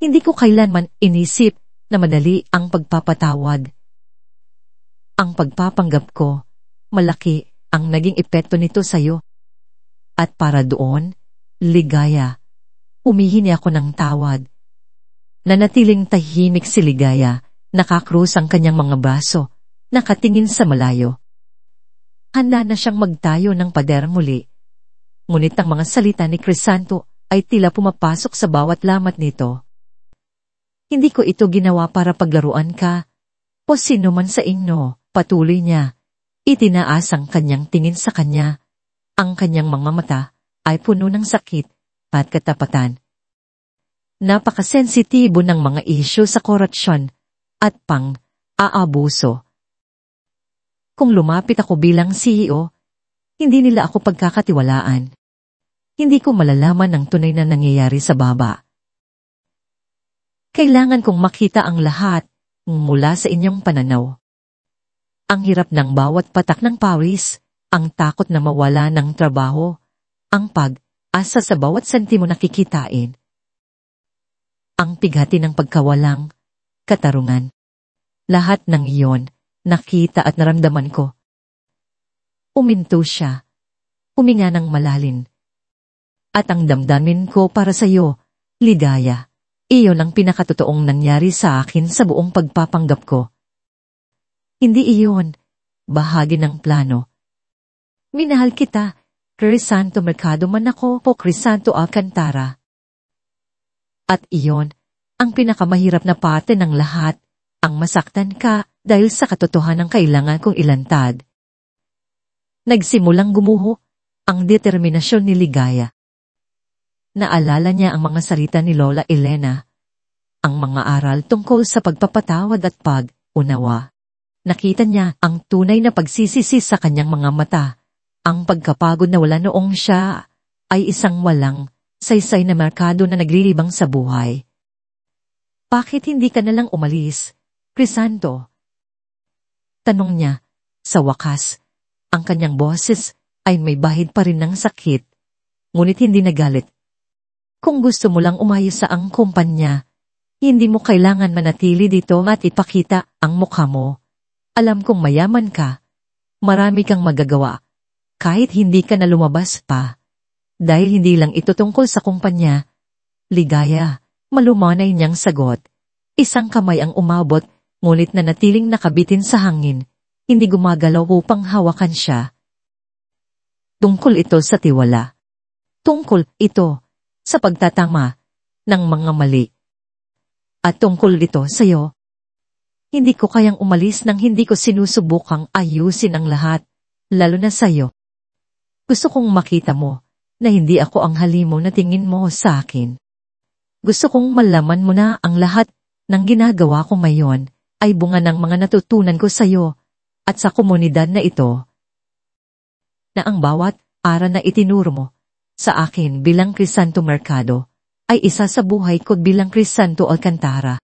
Hindi ko kailanman inisip na madali ang pagpapatawad. Ang pagpapanggap ko, malaki ang naging epekto nito sa'yo. At para doon, Ligaya, humihingi ako ng tawad. Nanatiling tahimik si Ligaya, nakakrus ang kanyang mga braso, nakatingin sa malayo. Handa na siyang magtayo ng pader muli. Ngunit ang mga salita ni Crisanto ay tila pumapasok sa bawat lamat nito. Hindi ko ito ginawa para paglaruan ka, o sino man sa inyo, patuloy niya. Itinaas ang kanyang tingin sa kanya. Ang kanyang mga mata ay puno ng sakit at katapatan. Napakasensitibo ng mga isyu sa korupsyon at pang-aabuso. Kung lumapit ako bilang CEO, hindi nila ako pagkakatiwalaan. Hindi ko malalaman ang tunay na nangyayari sa baba. Kailangan kong makita ang lahat mula sa inyong pananaw. Ang hirap ng bawat patak ng pawis, ang takot na mawala ng trabaho, ang pag-asa sa bawat sentimo na kikitain. Ang pighati ng pagkawalang katarungan. Lahat ng iyon, nakita at naramdaman ko. Uminto siya, huminga ng malalim. At ang damdamin ko para sa iyo, Ligaya, iyon ang pinakatotoong nangyari sa akin sa buong pagpapanggap ko. Hindi iyon bahagi ng plano. Minahal kita, Crisanto Mercado man ako o Crisanto Alcantara. At iyon, ang pinakamahirap na parte ng lahat, ang masaktan ka dahil sa katotohanan kailangan kong ilantad. Nagsimulang gumuho ang determinasyon ni Ligaya. Naalala niya ang mga salita ni Lola Elena, ang mga aral tungkol sa pagpapatawad at pag-unawa. Nakita niya ang tunay na pagsisisi sa kanyang mga mata, ang pagkapagod na wala noong siya ay isang walang saysay na merkado na naglilibang sa buhay. Bakit hindi ka nalang umalis, Crisanto? Tanong niya. Sa wakas, ang kanyang boses ay may bahid pa rin ng sakit, ngunit hindi nagalit. Kung gusto mo lang umayos sa ang kumpanya, hindi mo kailangan manatili dito at ipakita ang mukha mo. Alam kong mayaman ka, marami kang magagawa, kahit hindi ka na lumabas pa. Dahil hindi lang ito tungkol sa kumpanya. Ligaya, malumanay niyang sagot. Isang kamay ang umabot, ngunit nanatiling nakabitin sa hangin, hindi gumagalaw upang hawakan siya. Tungkol ito sa tiwala. Tungkol ito sa pagtatama ng mga mali. At tungkol ito sa'yo. Hindi ko kayang umalis nang hindi ko sinusubukang ayusin ang lahat, lalo na sa'yo. Gusto kong makita mo na hindi ako ang halimo na tingin mo sa akin. Gusto kong malaman mo na ang lahat ng ginagawa ko ngayon ay bunga ng mga natutunan ko sa'yo at sa komunidad na ito. Na ang bawat aral na itinuro mo sa akin bilang Crisanto Mercado ay isa sa buhay ko bilang Crisanto Alcantara.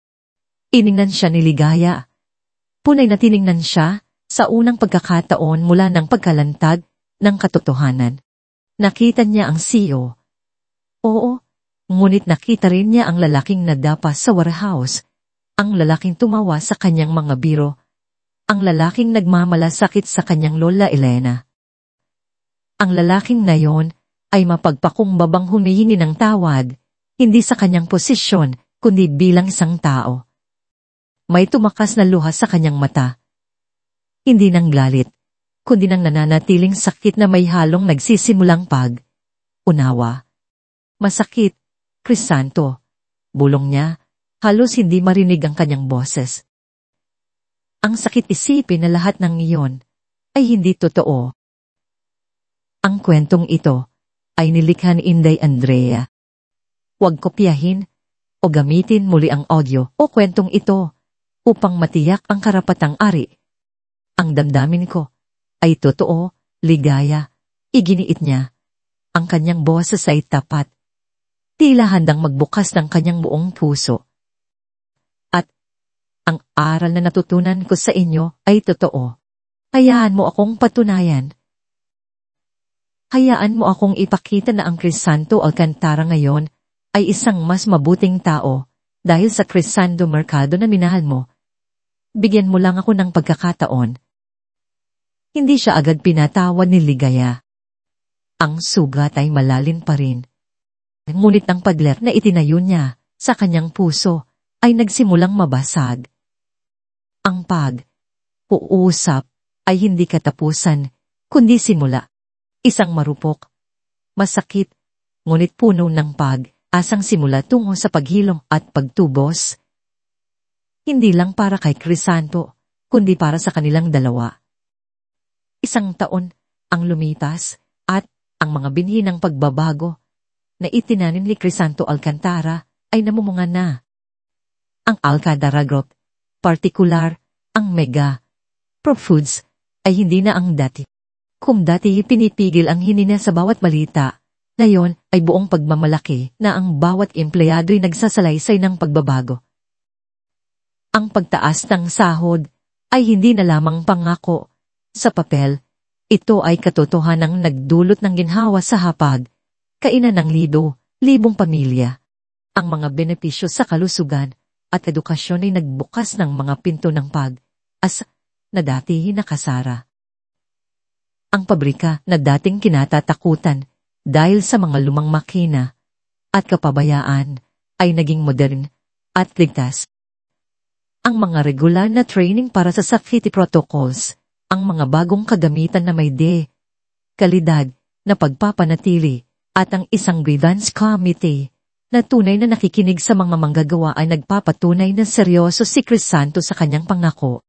Iningnan siya ni Ligaya. Punay na tiningnan siya sa unang pagkakataon mula ng pagkalantad ng katotohanan. Nakita niya ang CEO. Oo, ngunit nakita rin niya ang lalaking nadapa sa warehouse, ang lalaking tumawa sa kanyang mga biro, ang lalaking nagmamalasakit sa kanyang Lola Elena. Ang lalaking na yon ay mapagpakumbabang humihingi ng tawad, hindi sa kanyang posisyon, kundi bilang isang tao. May tumakas na luha sa kanyang mata. Hindi nang galit, kundi nang nananatiling sakit na may halong nagsisimulang pag-unawa. Masakit, Crisanto. Bulong niya, halos hindi marinig ang kanyang boses. Ang sakit isipin na lahat ng iyon ay hindi totoo. Ang kwentong ito ay nilikha ni Inday Andrea. Huwag kopyahin o gamitin muli ang audio o kwentong ito upang matiyak ang karapatang ari. Ang damdamin ko ay totoo, Ligaya, iginiit niya. Ang kanyang boses ay tapat. Tila handang magbukas ng kanyang buong puso. At ang aral na natutunan ko sa inyo ay totoo. Hayaan mo akong patunayan. Hayaan mo akong ipakita na ang Crisanto Alcantara ngayon ay isang mas mabuting tao dahil sa Crisanto Mercado na minahal mo. Bigyan mo lang ako ng pagkakataon. Hindi siya agad pinatawad ni Ligaya. Ang sugat ay malalim pa rin. Ngunit ang padler na itinayo niya sa kanyang puso ay nagsimulang mabasag. Ang pag-uusap ay hindi katapusan, kundi simula. Isang marupok, masakit, ngunit puno ng pag-asang simula tungo sa paghilom at pagtubos. Hindi lang para kay Crisanto, kundi para sa kanilang dalawa. Isang taon ang lumipas at ang mga binhi ng pagbabago na itinanim ni Crisanto Alcantara ay namumunga na. Ang Alcantara Group, partikular, ang Mega Pro Foods, ay hindi na ang dati. Kung dati pinipigil ang hinina sa bawat balita, ngayon ay buong pagmamalaki na ang bawat empleyado'y nagsasalaysay ng pagbabago. Ang pagtaas ng sahod ay hindi na lamang pangako. Sa papel, ito ay katotohanang nagdulot ng ginhawa sa hapag, kainan ng libong pamilya. Ang mga benepisyo sa kalusugan at edukasyon ay nagbukas ng mga pinto ng pag-asa na dati nakasara. Ang pabrika na dating kinatatakutan dahil sa mga lumang makina at kapabayaan ay naging modern at ligtas. Ang mga regular na training para sa safety protocols, ang mga bagong kagamitan na may kalidad na pagpapanatili, at ang isang grievance committee na tunay na nakikinig sa mga manggagawa ay nagpapatunay na seryoso si Crisanto sa kanyang pangako.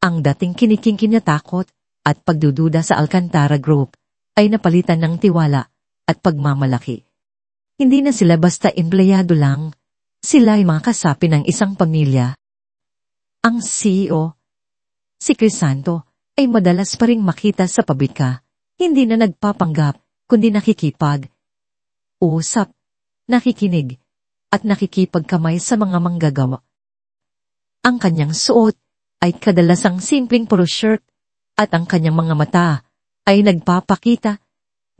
Ang dating kinikingking na takot at pagdududa sa Alcantara Group ay napalitan ng tiwala at pagmamalaki. Hindi na sila basta empleyado lang, sila ay mga kasapi ng isang pamilya. Ang CEO, si Crisanto, ay madalas pa ring makita sa pabrika, hindi na nagpapanggap, kundi usap, nakikinig, at nakikipagkamay sa mga manggagawa. Ang kanyang suot ay kadalasang simpleng polo shirt, at ang kanyang mga mata ay nagpapakita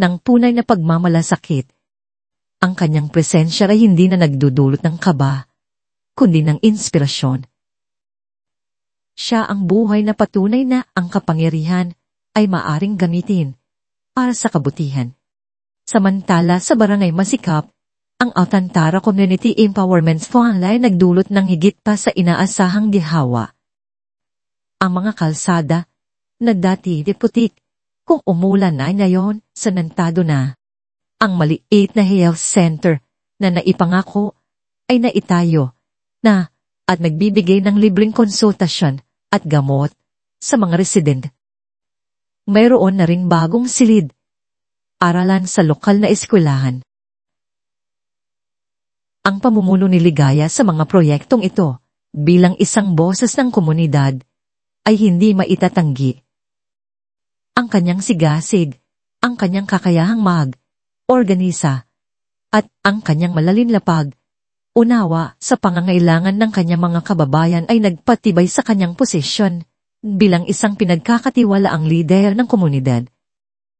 ng tunay na pagmamalasakit. Ang kanyang presensya ay hindi na nagdudulot ng kaba, kundi ng inspirasyon. Siya ang buhay na patunay na ang kapangyarihan ay maaring gamitin para sa kabutihan. Samantala sa barangay Masikap, ang Alcantara Community Empowerment Fund ay nagdulot ng higit pa sa inaasahang gihawa. Ang mga kalsada na dati putik, kung umulan na ngayon, sanantado na. Ang maliit na health center na naipangako ay naitayo na at nagbibigay ng libreng konsultasyon at gamot sa mga residente. Mayroon na ring bagong silid, aralan sa lokal na eskwelahan. Ang pamumuno ni Ligaya sa mga proyektong ito bilang isang boses ng komunidad ay hindi maitatanggi. Ang kanyang sigasig, ang kanyang kakayahang organisa, at ang kanyang malalim na unawa sa pangangailangan ng kanyang mga kababayan ay nagpatibay sa kanyang posisyon bilang isang pinagkakatiwalaang lider ng komunidad.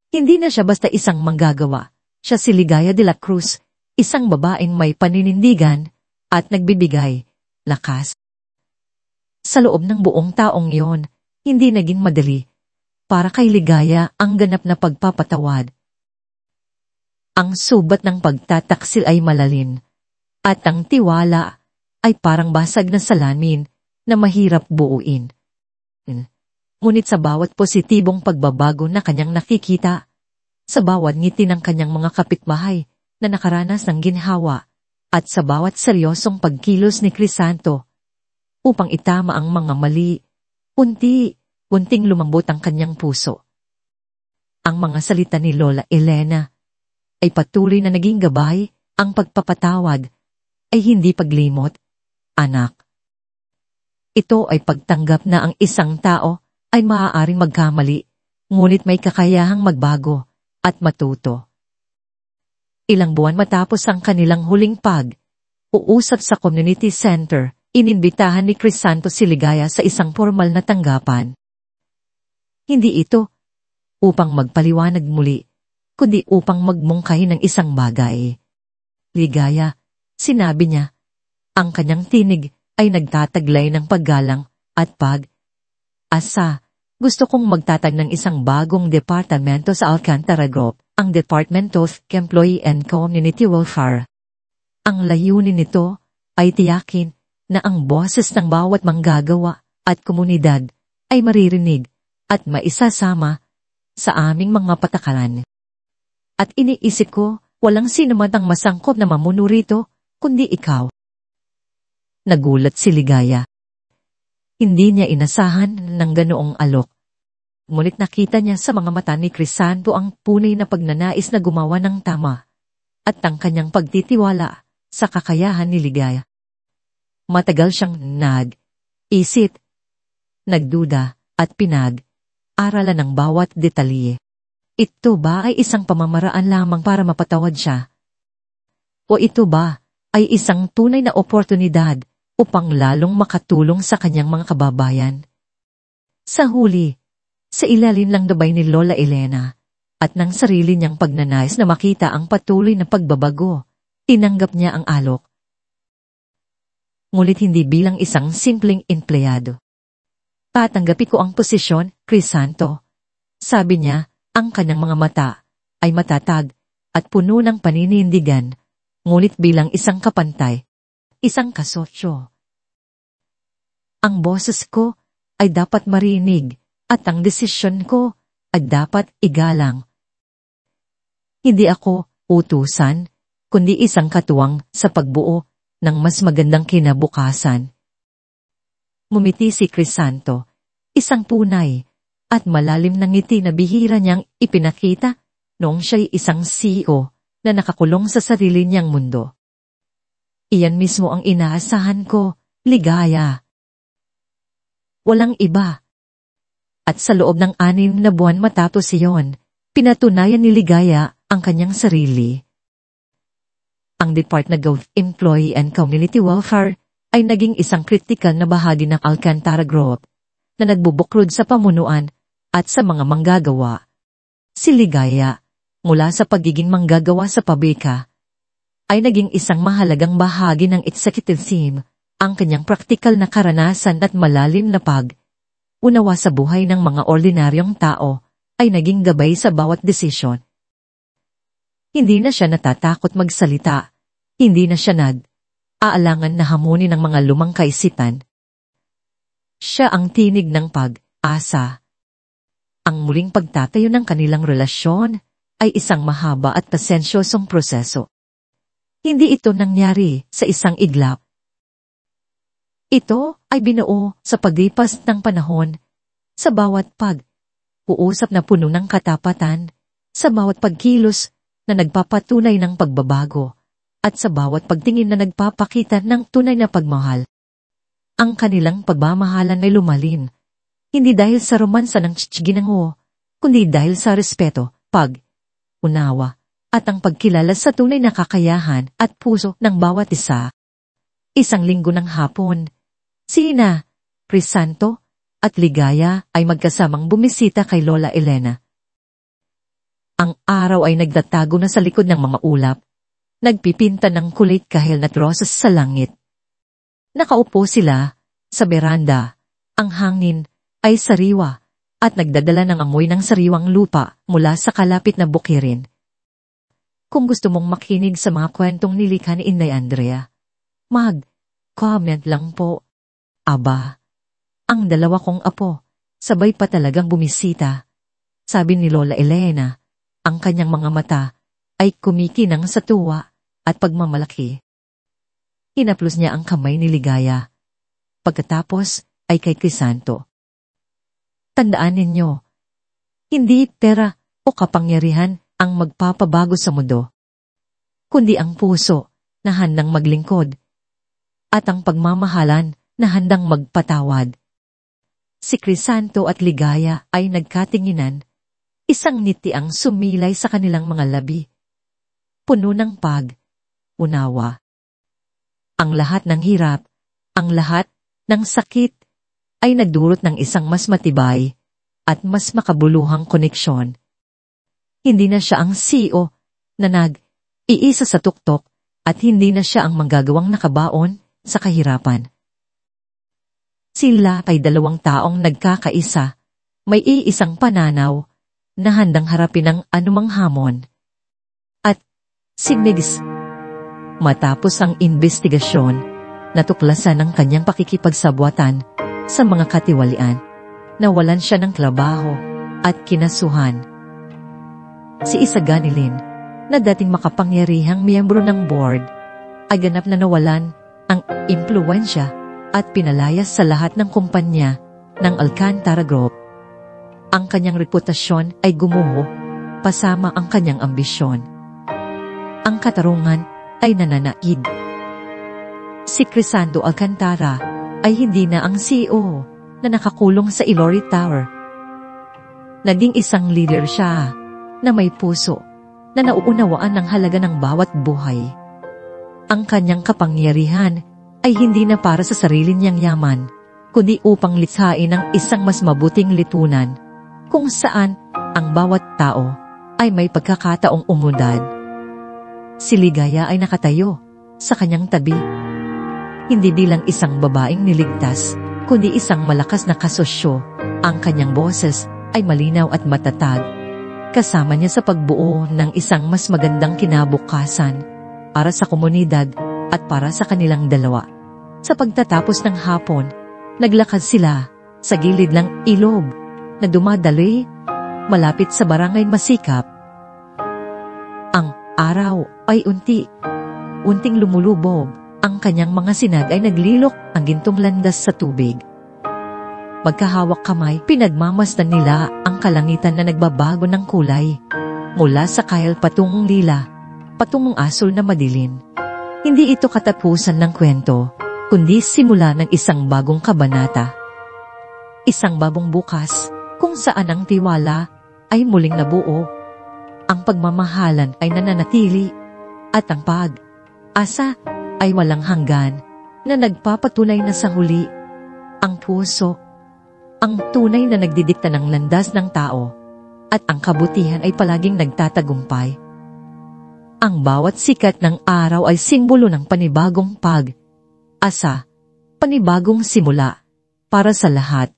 Hindi na siya basta isang manggagawa, siya si Ligaya de la Cruz, isang babaeng may paninindigan at nagbibigay lakas. Sa loob ng buong taong iyon, hindi naging madali para kay Ligaya ang ganap na pagpapatawad. Ang subat ng pagtataksil ay malalim, at ang tiwala ay parang basag na salamin na mahirap buuin. Ngunit sa bawat positibong pagbabago na kanyang nakikita, sa bawat ngiti ng kanyang mga kapitbahay na nakaranas ng ginhawa, at sa bawat seryosong pagkilos ni Crisanto upang itama ang mga mali, unting lumambot ang kanyang puso. Ang mga salita ni Lola Elena ay patuloy na naging gabay, ang pagpapatawad ay hindi paglimot, anak. Ito ay pagtanggap na ang isang tao ay maaaring magkamali, ngunit may kakayahang magbago at matuto. Ilang buwan matapos ang kanilang huling uusap sa community center, inimbitahan ni Crisanto si Ligaya sa isang formal na tanggapan. Hindi ito upang magpaliwanag muli, kundi upang magmungkahi ng isang bagay. Ligaya, sinabi niya, ang kanyang tinig ay nagtataglay ng paggalang at pag-asa. Gusto kong magtatag ng isang bagong departamento sa Alcantara Group, ang Department of Employee and Community Welfare. Ang layunin nito ay tiyakin na ang boses ng bawat manggagawa at komunidad ay maririnig at maisasama sa aming mga patakaran. At iniisip ko, walang sinuman ang masangkot na mamuno rito, kundi ikaw. Nagulat si Ligaya. Hindi niya inasahan ng ganoong alok. Ngunit nakita niya sa mga mata ni Crisanto ang punay na pagnanais na gumawa ng tama at ang kanyang pagtitiwala sa kakayahan ni Ligaya. Matagal siyang nag-isip, nagduda at pinag-aralan ng bawat detalye. Ito ba ay isang pamamaraan lamang para mapatawad siya? O ito ba ay isang tunay na oportunidad upang lalong makatulong sa kanyang mga kababayan? Sa huli, sa ilalim ng gabay ni Lola Elena at ng sarili niyang pagnanais na makita ang patuloy na pagbabago, tinanggap niya ang alok. Ngunit hindi bilang isang simpleng empleyado. Tatanggapi ko ang posisyon, Crisanto. Sabi niya, ang kanyang mga mata ay matatag at puno ng paninindigan, ngunit bilang isang kapantay, isang kasosyo. Ang boses ko ay dapat marinig at ang desisyon ko ay dapat igalang. Hindi ako utusan, kundi isang katuwang sa pagbuo ng mas magandang kinabukasan. Ngumiti si Crisanto, isang tunay at malalim na ngiti na bihira niyang ipinakita noong siya'y isang CEO na nakakulong sa sarili niyang mundo. Iyan mismo ang inaasahan ko, Ligaya. Walang iba. At sa loob ng 6 na buwan matapos iyon, pinatunayan ni Ligaya ang kanyang sarili. Ang Department of Employee and Community Welfare ay naging isang kritikal na bahagi ng Alcantara Group na nagbubuklod sa pamunuan at sa mga manggagawa. Si Ligaya, mula sa pagiging manggagawa sa pabrika, ay naging isang mahalagang bahagi ng executive team. Ang kanyang praktikal na karanasan at malalim na pag-unawa sa buhay ng mga ordinaryong tao ay naging gabay sa bawat desisyon. Hindi na siya natatakot magsalita, hindi na siya aalangan na hamunin ng mga lumang kaisipan. Siya ang tinig ng pag-asa. Ang muling pagtatayo ng kanilang relasyon ay isang mahaba at pasensyosong proseso. Hindi ito nangyari sa isang iglap. Ito ay binuo sa paglipas ng panahon, sa bawat pag-uusap na puno ng katapatan, sa bawat pagkilos na nagpapatunay ng pagbabago, at sa bawat pagtingin na nagpapakita ng tunay na pagmahal. Ang kanilang pagmamahalan ay lumalim, hindi dahil sa romansa ng ginango, kundi dahil sa respeto, pag-unawa, at ang pagkilala sa tunay na kakayahan at puso ng bawat isa. Isang linggo ng hapon, sina Crisanto at Ligaya ay magkasamang bumisita kay Lola Elena. Ang araw ay nagtatago na sa likod ng mga ulap, nagpipinta ng kulit kahel na rosas sa langit. Nakaupo sila sa beranda, ang hangin ay sariwa at nagdadala ng amoy ng sariwang lupa mula sa kalapit na bukirin. Kung gusto mong makinig sa mga kwentong nilikha ni Inday Andrea, mag-comment lang po. Aba, ang 2 kong apo, sabay pa talagang bumisita. Sabi ni Lola Elena, ang kanyang mga mata ay kumikinang sa tuwa at pagmamalaki. Inaplos niya ang kamay ni Ligaya. Pagkatapos ay kay Crisanto. Tandaan ninyo, hindi pera o kapangyarihan ang magpapabago sa mundo, kundi ang puso na handang maglingkod at ang pagmamahalan na handang magpatawad. Si Crisanto at Ligaya ay nagkatinginan, isang ngiti ang sumilay sa kanilang mga labi, puno ng pag-unawa. Ang lahat ng hirap, ang lahat ng sakit, ay nagdulot ng isang mas matibay at mas makabuluhang koneksyon. Hindi na siya ang CEO na nag-iisa sa tuktok at hindi na siya ang manggagawang nakabaon sa kahirapan. Sila ay 2 taong nagkakaisa, may iisang pananaw na handang harapin ang anumang hamon. At si Migs, matapos ang investigasyon, natuklasan ang kanyang pakikipagsabwatan sa mga katiwalian, nawalan siya ng trabaho at kinasuhan. Si Isaganilin, na dating makapangyarihang miyembro ng board, ay ganap na nawalan ang impluwensya at pinalayas sa lahat ng kumpanya ng Alcantara Group. Ang kanyang reputasyon ay gumuho, pasama ang kanyang ambisyon. Ang katarungan ay nananaig. Si Crisanto Alcantara ay hindi na ang CEO na nakakulong sa Ilori Tower. Naging isang leader siya na may puso na nauunawaan ng halaga ng bawat buhay. Ang kanyang kapangyarihan ay hindi na para sa sarili niyang yaman, kundi upang lithain ang isang mas mabuting lipunan, kung saan ang bawat tao ay may pagkakataong umunlad. Si Ligaya ay nakatayo sa kanyang tabi, hindi bilang isang babaeng niligtas, kundi isang malakas na kasosyo. Ang kanyang boses ay malinaw at matatag, kasama niya sa pagbuo ng isang mas magandang kinabukasan para sa komunidad at para sa kanilang dalawa. Sa pagtatapos ng hapon, naglakad sila sa gilid ng ilog na dumadaloy malapit sa barangay Masikap. araw ay unting lumulubog. Ang kanyang mga sinag ay naglilok ang gintong landas sa tubig. Magkahawak kamay, pinagmamasdan nila ang kalangitan na nagbabago ng kulay. Mula sa kahel patungong lila, patungong asul na madilim. Hindi ito katapusan ng kwento, kundi simula ng isang bagong kabanata. Isang bagong bukas, kung saan ang tiwala ay muling nabuo. Ang pagmamahalan ay nananatili, at ang pag-asa ay walang hanggan, na nagpapatunay na sa huli, ang puso, ang tunay na nagdidikta ng landas ng tao, at ang kabutihan ay palaging nagtatagumpay. Ang bawat sikat ng araw ay simbolo ng panibagong pag-asa, panibagong simula, para sa lahat.